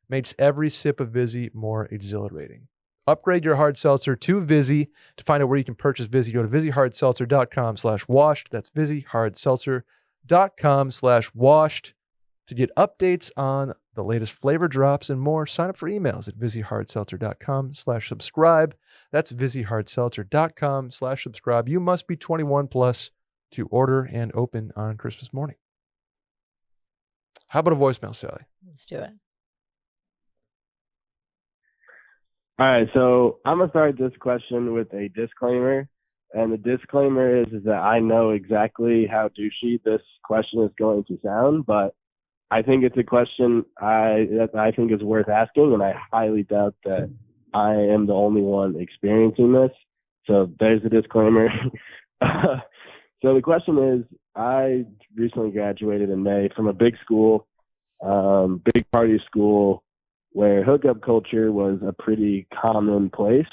makes every sip of Vizzy more exhilarating. Upgrade your hard seltzer to Vizzy. To find out where you can purchase Vizzy, go to VizzyHardSeltzer.com/washed. That's VizzyHardSeltzer.com/washed to get updates on the latest flavor drops and more. Sign up for emails at VizzyHardSeltzer.com/subscribe. That's VizzyHardSeltzer.com/subscribe. You must be 21 plus to order and open on Christmas morning. How about a voicemail, Sally? Let's do it. All right, so I'm going to start this question with a disclaimer. And the disclaimer is that I know exactly how douchey this question is going to sound, but I think it's a question that I think is worth asking, and I highly doubt that I am the only one experiencing this. So there's a disclaimer. So the question is, I recently graduated in May from a big school, big party school, where hookup culture was a pretty common place.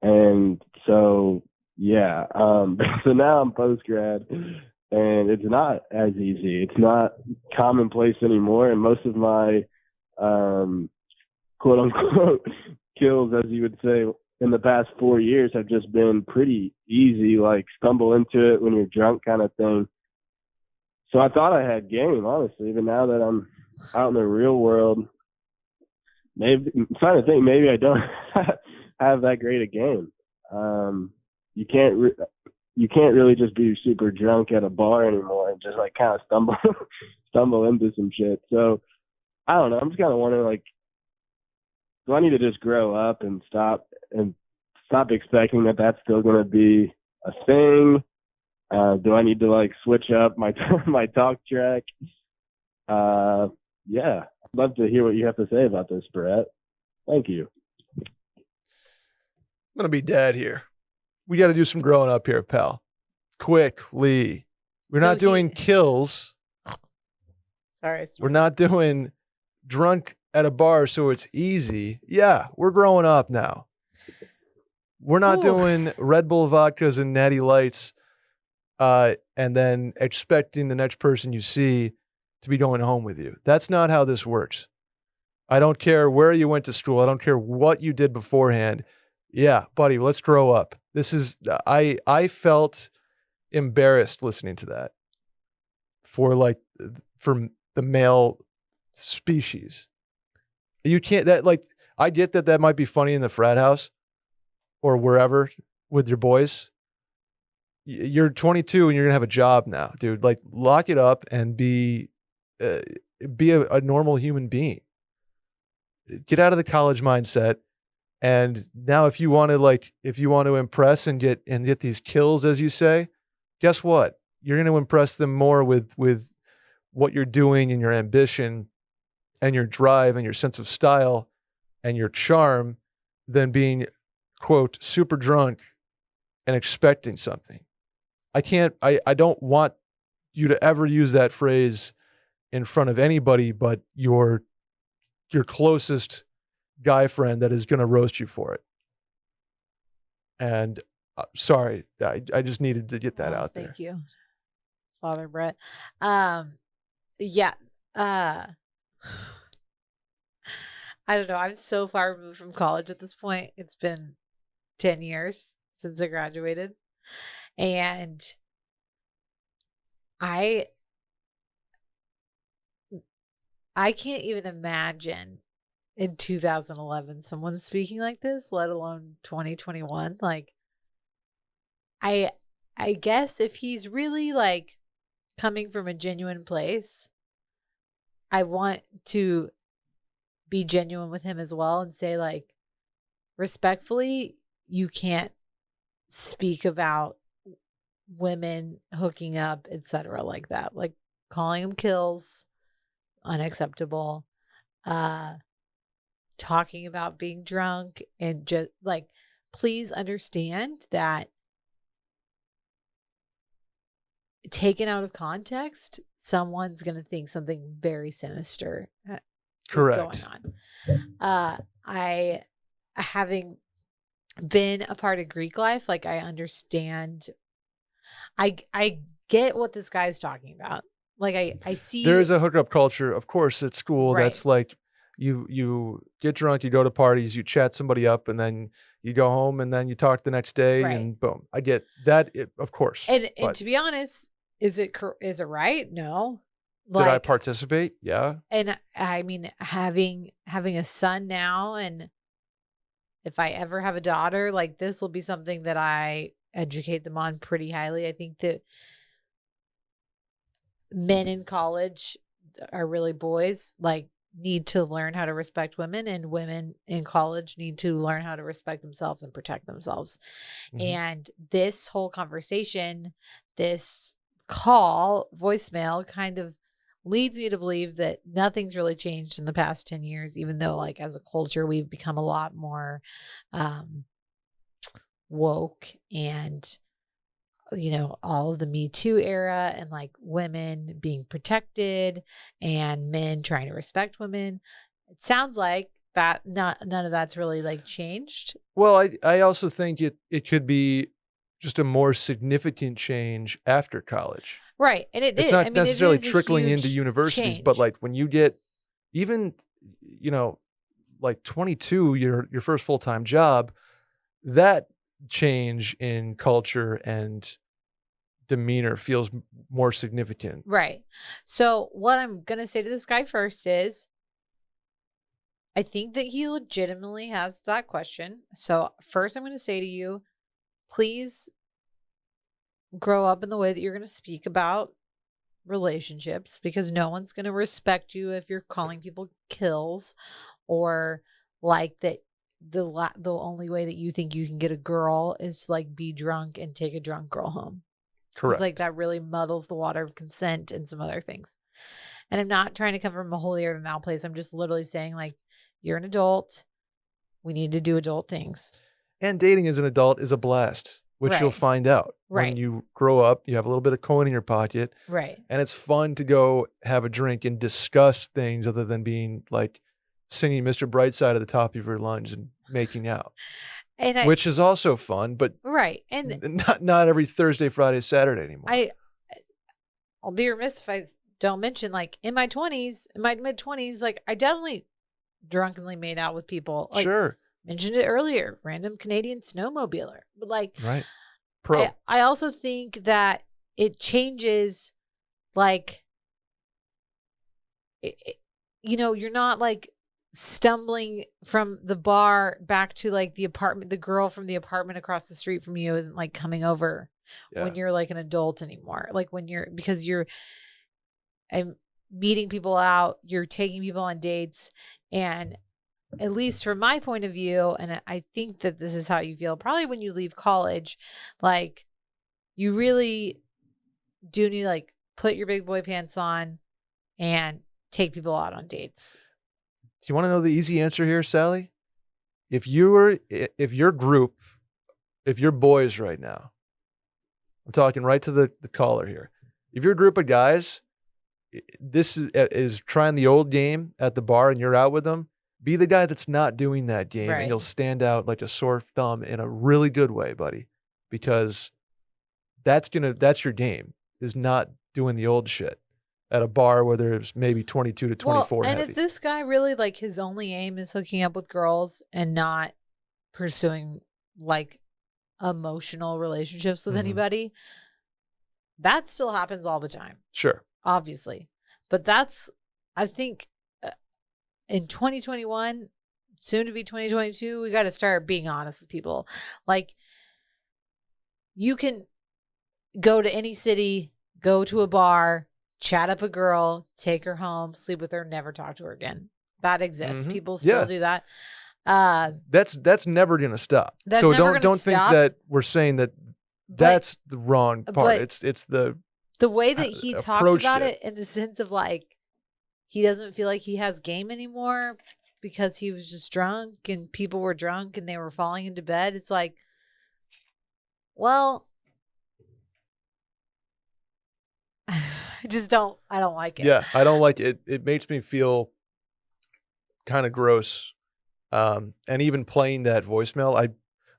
And so, yeah, so now I'm post-grad, and it's not as easy. It's not commonplace anymore. And most of my quote-unquote kills, as you would say, in the past 4 years have just been pretty easy, like stumble into it when you're drunk kind of thing. So I thought I had game, honestly, but now that I'm out in the real world, maybe I'm trying to think. Maybe I don't have that great a game. You can't really just be super drunk at a bar anymore and just like kind of stumble into some shit. So I don't know. I'm just kind of wondering, like, do I need to just grow up and stop expecting that that's still going to be a thing? Do I need to like switch up my talk track? Yeah. I'd love to hear what you have to say about this, Brett. Thank you. I'm going to be dad here. We got to do some growing up here, pal. Quickly. We're not doing kills. Sorry. We're not doing drunk at a bar so it's easy. Yeah, we're growing up now. We're not doing Red Bull vodkas and Natty Lights and then expecting the next person you see to be going home with you. That's not how this works. I don't care where you went to school. I don't care what you did beforehand. Yeah, buddy, let's grow up. This is, I felt embarrassed listening to that for the male species. You can't, I get that might be funny in the frat house or wherever with your boys. You're 22 and you're going to have a job now, dude. Like, lock it up and be a normal human being. Get out of the college mindset. And now if you want to impress and get these kills, as you say, guess what? You're going to impress them more with what you're doing and your ambition and your drive and your sense of style and your charm than being, quote, super drunk and expecting something. I don't want you to ever use that phrase in front of anybody but your closest guy friend that is going to roast you for it. And sorry, I just needed to get that out there. Thank you, Father Brett. Yeah. I don't know. I'm so far removed from college at this point. It's been 10 years since I graduated. And I can't even imagine in 2011 someone speaking like this, let alone 2021. Like I guess if he's really like coming from a genuine place, I want to be genuine with him as well and say, like, respectfully, you can't speak about women hooking up, etc., like that. Like calling them kills, unacceptable. Talking about being drunk, and just like, please understand that taken out of context, someone's going to think something very sinister Correct. is going on. I, having been a part of Greek life, like I understand, I get what this guy's talking about. Like I see there is a hookup culture, of course, at school. Right. That's like you get drunk, you go to parties, you chat somebody up, and then you go home, and then you talk the next day, Right. and boom. I get that, of course. and But to be honest, is it right? No. did I participate? Yeah. And I mean, having a son now, and if I ever have a daughter, like this will be something that I educate them on pretty highly. I think that men in college are really boys, like need to learn how to respect women, and women in college need to learn how to respect themselves and protect themselves. Mhm. And this whole conversation, this voicemail kind of leads me to believe that nothing's really changed in the past 10 years, even though like as a culture, we've become a lot more woke, and all of the Me Too era, and like women being protected and men trying to respect women. It sounds like that none of that's really like changed. Well, I also think it could be just a more significant change after college. Right. And It's not necessarily trickling into universities, but like when you get even, like 22, your first full-time job, that change in culture and demeanor feels more significant. Right. So what I'm going to say to this guy first is, I think that he legitimately has that question. So first I'm going to say to you, please grow up in the way that you're going to speak about relationships, because no one's going to respect you if you're calling people kills, or like that the only way that you think you can get a girl is to like be drunk and take a drunk girl home. Correct. It's like that really muddles the water of consent and some other things. And I'm not trying to come from a holier than thou place. I'm just literally saying, like, you're an adult. We need to do adult things. And dating as an adult is a blast, which you'll Right. find out Right. when you grow up. You have a little bit of coin in your pocket, Right. and it's fun to go have a drink and discuss things other than being like singing Mr. Brightside at the top of your lungs and making out, And which is also fun, but right. And not every Thursday, Friday, Saturday anymore. I'll be remiss if I don't mention, like, in my 20s, in my mid-20s, like, I definitely drunkenly made out with people. Like, sure. Mentioned it earlier, random Canadian snowmobiler. But like, Right. Pro. I also think that it changes, like, you're not like stumbling from the bar back to like the apartment. The girl from the apartment across the street from you isn't like coming over when you're like an adult anymore. Like because you're meeting people out, you're taking people on dates, and at least from my point of view, and I think that this is how you feel probably when you leave college, like, you really do need to like put your big boy pants on and take people out on dates. Do you want to know the easy answer here, Sally? If your group, if you're boys right now, I'm talking right to the caller here. If you're a group of guys, this is trying the old game at the bar and you're out with them, Be the guy that's not doing that game, Right. and you'll stand out like a sore thumb in a really good way, buddy, because that's your game, is not doing the old shit at a bar where there's maybe 22 to 24 and heavy. if this guy really like his only aim is hooking up with girls and not pursuing like emotional relationships with Mhm. anybody, that still happens all the time, Sure. obviously. But that's, I think, in 2021, soon to be 2022, we got to start being honest with people. Like, you can go to any city, go to a bar, chat up a girl, take her home, sleep with her, never talk to her again. That exists. Mhm. People still Yeah. do that. That's never gonna stop. That's So never gonna don't think stop. that we're saying that But that's the wrong part. but- It's the the way that he talked approached about it. it in the sense of like, he doesn't feel like he has game anymore because he was just drunk and people were drunk and they were falling into bed. It's like, well, I don't like it. yeah. I don't like it. It makes me feel kind of gross. And even playing that voicemail,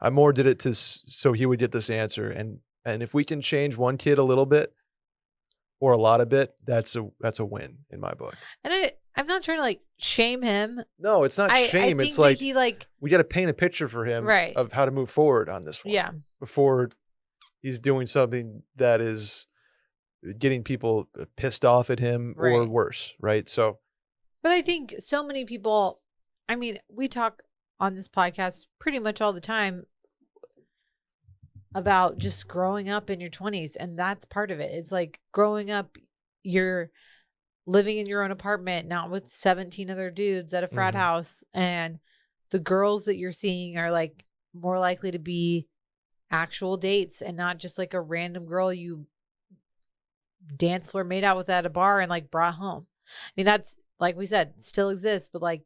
I more did it so he would get this answer. And if we can change one kid a little bit or a lot of bit, that's a win in my book. And I'm not trying to like shame him. No, it's not I shame. think It's that like he like, we got to paint a picture for him Right. of how to move forward on this one. yeah. Before he's doing something that is getting people pissed off at him or Right. worse, right? So, But I think so many people, I mean, we talk on this podcast pretty much all the time about just growing up in your 20s, and that's part of it. It's like growing up, you're living in your own apartment, not with 17 other dudes at a frat Mhm. house, and the girls that you're seeing are like more likely to be actual dates and not just like a random girl you dance floor made out with at a bar and like brought home. I mean, that's, like we said, still exists, but like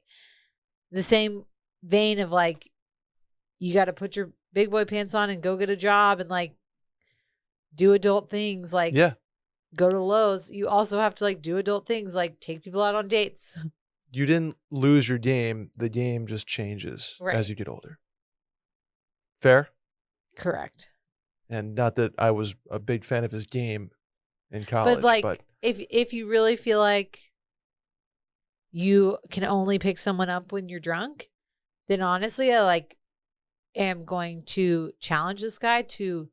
the same vein of like, you got to put your big boy pants on and go get a job and like do adult things, like yeah, go to Lowe's. You also have to like do adult things, like take people out on dates. you didn't lose your game. The game just changes Right. as you get older. Fair? Correct. And not that I was a big fan of his game in college, But like, if you really feel like you can only pick someone up when you're drunk, then honestly, I like am going to challenge this guy to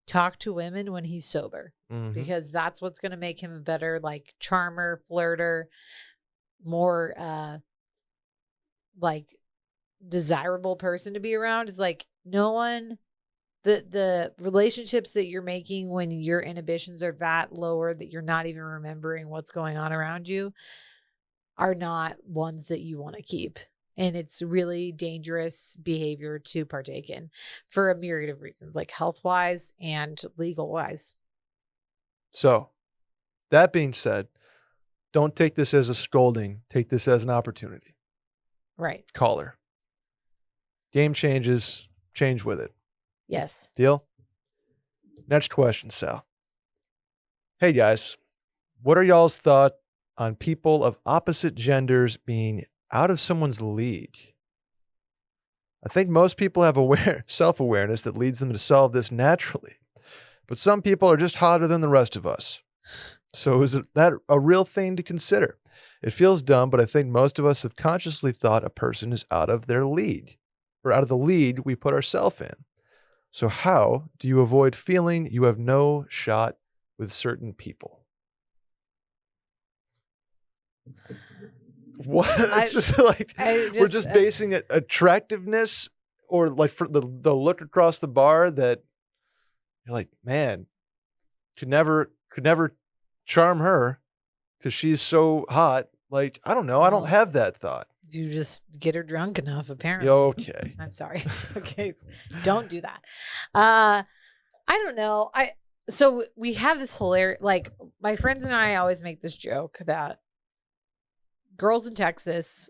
talk to women when he's sober, Mhm. because that's what's going to make him a better like charmer, flirter, more like desirable person to be around. Is like, no one, the relationships that you're making when your inhibitions are that lower that you're not even remembering what's going on around you are not ones that you want to keep. And it's really dangerous behavior to partake in for a myriad of reasons, like health wise and legal wise. So, that being said, don't take this as a scolding. Take this as an opportunity. Right. Caller. Game changes. Change with it. Yes. Deal? Next question, Sal. Hey, guys. What are y'all's thoughts on people of opposite genders being out of someone's league? I think most people have self-awareness that leads them to solve this naturally. But some people are just hotter than the rest of us. So is that a real thing to consider? It feels dumb, but I think most of us have consciously thought a person is out of their league, or out of the league we put ourselves in. So how do you avoid feeling you have no shot with certain people? What? It's just like we're just basing it attractiveness, or like for the look across the bar that you're like, man, could never charm her because she's so hot. Like, I don't know. I don't Well, have that thought. You just get her drunk enough, apparently. Okay. I'm sorry. Okay. Don't do that. I don't know. So we have this hilarious, like, my friends and I always make this joke that girls in Texas,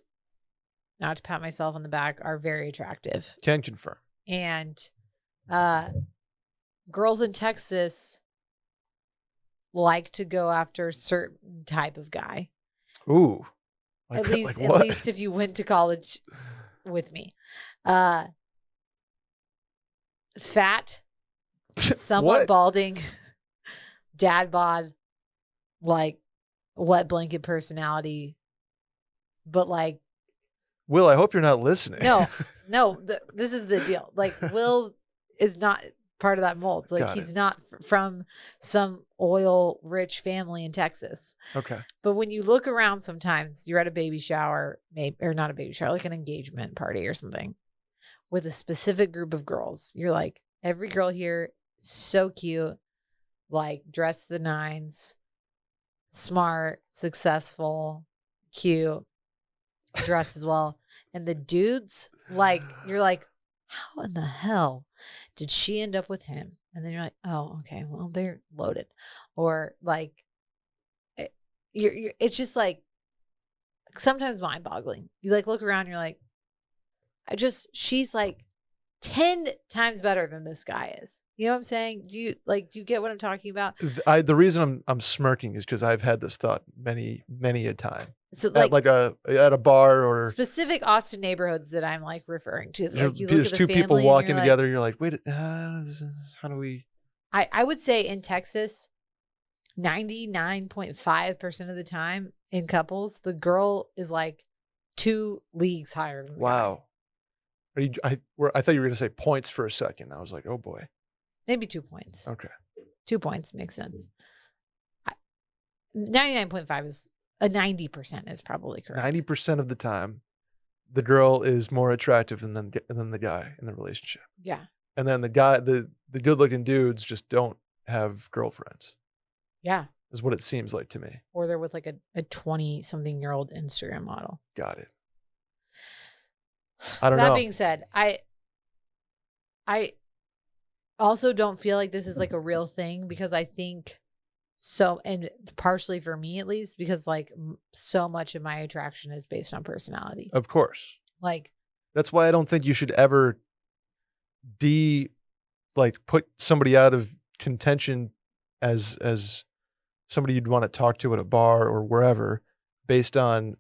not to pat myself on the back, are very attractive. Can confirm. And girls in Texas like to go after a certain type of guy. Ooh. Like, At least, like what? at least if you went to college with me. Uh, Fat, somewhat What? balding, dad bod, like wet blanket personality, but like Will, I hope you're not listening. no, this is the deal. Like Will is not part of that mold. Like Got he's it. not from some oil rich family in Texas. Okay. But when you look around, sometimes you're at a baby shower, maybe or not a baby shower, like an engagement party or something, with a specific group of girls. You're like, every girl here, so cute, like dressed the nines, smart, successful, cute, dressed as well. And the dudes, like, you're like, how in the hell did she end up with him? And then you're like, oh, okay, well, they're loaded. Or like, it's just like sometimes mind boggling. You like look around, you're like, she's like 10 times better than this guy is. You know what I'm saying? Do you get what I'm talking about? The reason I'm smirking is because I've had this thought many a time. So like at a bar or specific Austin neighborhoods that I'm like referring to. Like you look there's at the two people family and walking you're like, together. You're like, wait, how do we? I would say in Texas, 99.5% of the time in couples, the girl is like 2 leagues higher than the guy. Wow. I thought you were gonna say points for a second. I was like, oh boy. Maybe 2 points. Okay. 2 points makes sense. 99.5 is 90% is probably correct. 90% of the time, the girl is more attractive than the guy in the relationship. Yeah. And then the guy, the good-looking dudes just don't have girlfriends. Yeah. Is what it seems like to me. Or they're with like a 20-something-year-old Instagram model. Got it. I don't That know. being said, I also don't feel like this is like a real thing because I think so, and partially for me at least, because like so much of my attraction is based on personality. Of course. Like That's why I don't think you should ever put somebody out of contention as somebody you'd want to talk to at a bar or wherever based on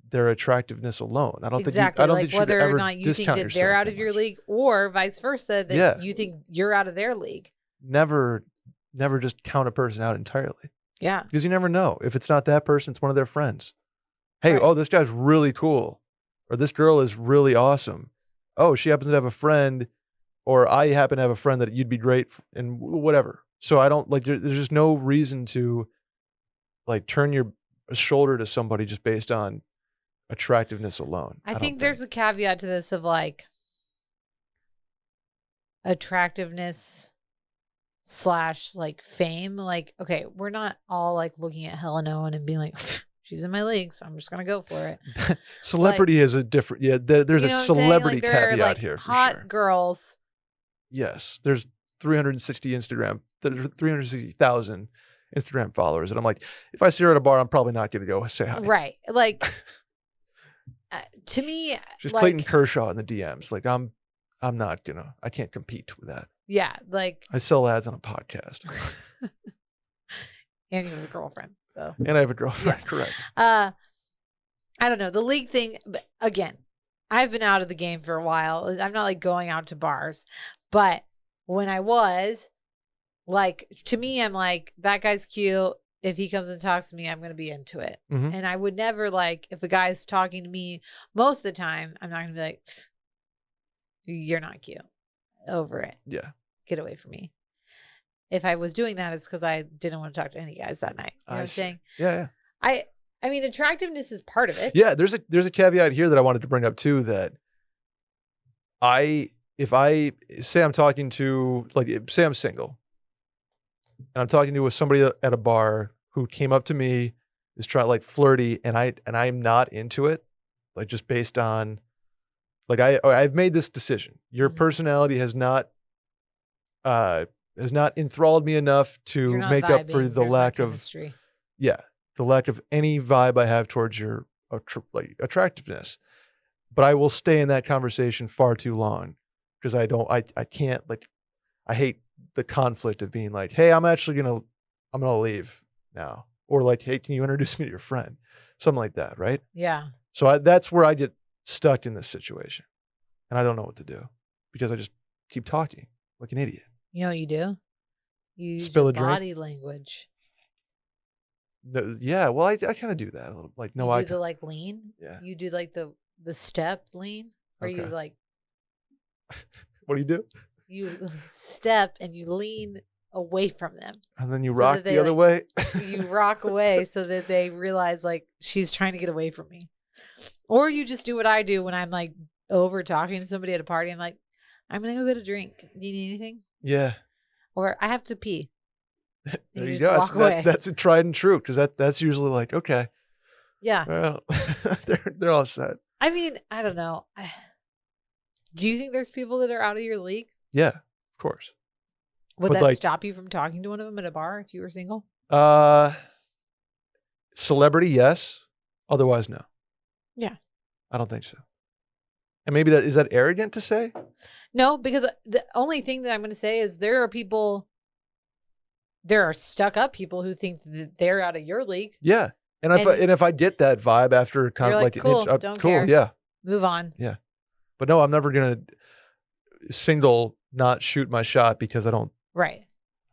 their attractiveness alone. I don't exactly. think I don't like think you should whether ever or not you think discount that they're yourself out that of your much. league, or vice versa, that Yeah. you think you're out of their league. Never just count a person out entirely. Yeah. Because you never know. If it's not that person, it's one of their friends. Hey, Right. oh, this guy's really cool. Or this girl is really awesome. Oh, she happens to have a friend, or I happen to have a friend that you'd be great and whatever. So I don't there's just no reason to like turn your shoulder to somebody just based on attractiveness alone. I think there's a caveat to this of like attractiveness / like fame. Like, okay, we're not all like looking at Helen Owen and being like, she's in my league, so I'm just gonna go for it. Celebrity is a different, there's You a know what I'm saying? celebrity Like, there are, caveat like, here for hot sure. girls. Yes, there's 360,000 Instagram followers, and I'm like, if I see her at a bar, I'm probably not going to go say hi. Right. Like to me, Just like, Clayton Kershaw in the DMs. Like I'm not gonna. I can't compete with that. yeah, like I sell ads on a podcast, and you have a girlfriend. So and I have a girlfriend. Yeah. Correct. I don't know. The league thing, but again, I've been out of the game for a while. I'm not like going out to bars, but when I was, like, to me, I'm like, that guy's cute. If he comes and talks to me, I'm going to be into it. Mhm. And I would never, like, if a guy's talking to me, most of the time, I'm not going to be like, you're not cute. Over it. Yeah. Get away from me. If I was doing that, it's because I didn't want to talk to any guys that night. You know what I'm see. saying? Yeah. I mean, attractiveness is part of it. Yeah. There's a caveat here that I wanted to bring up too. That if I say I'm talking to, like, say I'm single, and I'm talking to somebody at a bar who came up to me, is trying like flirty, and I'm not into it, like just based on, like I've made this decision. Your Mhm. personality has not enthralled me enough to You're not make up for vibing. the There's lack no of chemistry. the lack of any vibe I have towards your attractiveness. But I will stay in that conversation far too long because I can't, like, I hate the conflict of being like, hey, I'm gonna leave now. Or like, hey, can you introduce me to your friend? something like that, right? Yeah. So that's where I get stuck in this situation, and I don't know what to do because I just keep talking like an idiot. You know what you do? You use Spill your a drink? body language. No, yeah, well, I kind of do that a little. Like no You eye. do the like lean. Yeah. You do like the step lean, where you Okay. like What do you do? you step and you lean away from them. And then you So rock that the they, other like, way. You rock away so that they realize like she's trying to get away from me. Or you just do what I do when I'm like over talking to somebody at a party. I'm like, I'm gonna go get a drink. Do you need anything? Yeah. Or I have to pee. There you just go. walk away. That's a tried and true because that's usually like okay, Yeah. well, they're all set. I mean, I don't know. Do you think there's people that are out of your league? Yeah, of course. Would But, that like- stop you from talking to one of them at a bar if you were single? Celebrity, yes. Otherwise, no. Yeah. I don't think so. And maybe is that arrogant to say? No, because the only thing that I'm going to say is there are stuck up people who think that they're out of your league. Yeah. And if I get that vibe after kind You're of like, like cool, an inch, don't cool, care. yeah. Move on. But no, I'm never gonna single not shoot my shot because I don't. Right.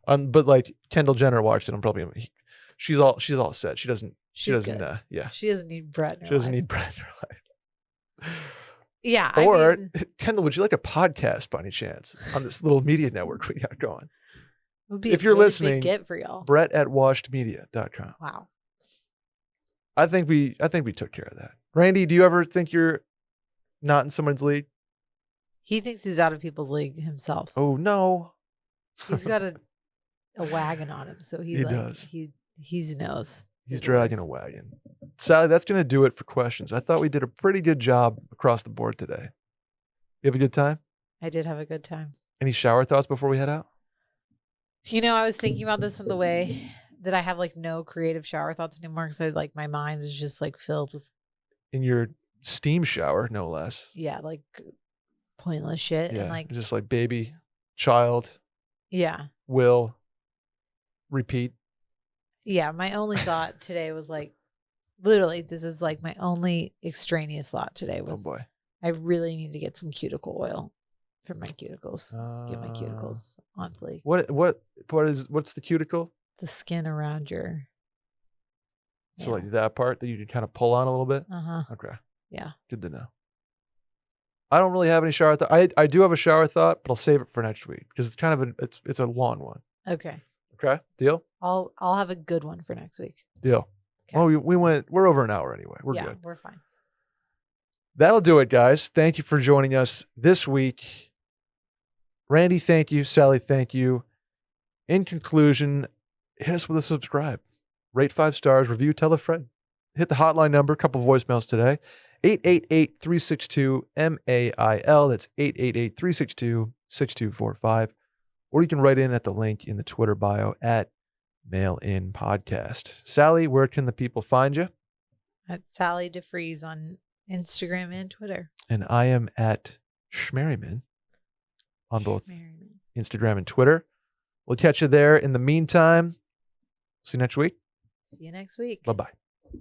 But like Kendall Jenner watched it. I'm probably she's all set. She doesn't. She's good. Yeah. She doesn't need Brett in her She doesn't life. need Brett in her life. Yeah. Or I mean, Kendall, would you like a podcast by any chance on this little media network we got going? it would be if a you're really listening, big get for y'all. Brett at washedmedia.com. Wow. I think we took care of that. Randy, do you ever think you're not in someone's league? He thinks he's out of people's league himself. Oh no. He's got a wagon on him, so He does. He knows. He's his dragging worth. a wagon. Sally, that's going to do it for questions. I thought we did a pretty good job across the board today. You have a good time? I did have a good time. Any shower thoughts before we head out? You know, I was thinking about this on the way that I have like no creative shower thoughts anymore because like my mind is just like filled with In your steam shower, no less. like pointless shit Yeah. and like Just like baby, child, yeah. will, repeat. Yeah, my only thought today was like, literally, this is like my only extraneous thought today Oh was, boy. I really need to get some cuticle oil for my cuticles. Get my Uh, cuticles on fleek. What's the cuticle? The skin around your. So Yeah. like that part that you can kind of pull on a little bit? Uh huh. Okay. Yeah. Good to know. I don't really have any shower thought. I do have a shower thought, but I'll save it for next week because it's kind of it's a long one. Okay. Okay. Deal? I'll have a good one for next week. Deal. Okay. Well, we're over an hour anyway. We're yeah, good. we're fine. That'll do it, guys. Thank you for joining us this week. Randy, thank you. Sally, thank you. In conclusion, hit us with a subscribe. Rate 5 stars, review, tell a friend. Hit the hotline number, a couple voicemails today. 888-362-MAIL. That's 888-362-6245. Or you can write in at the link in the Twitter bio at Mail In Podcast. Sally, where can the people find you? At Sally DeFreeze on Instagram and Twitter. And I am at Schmerryman on both Merriman. Instagram and Twitter. We'll catch you there. In the meantime, see you next week. See you next week. Bye-bye.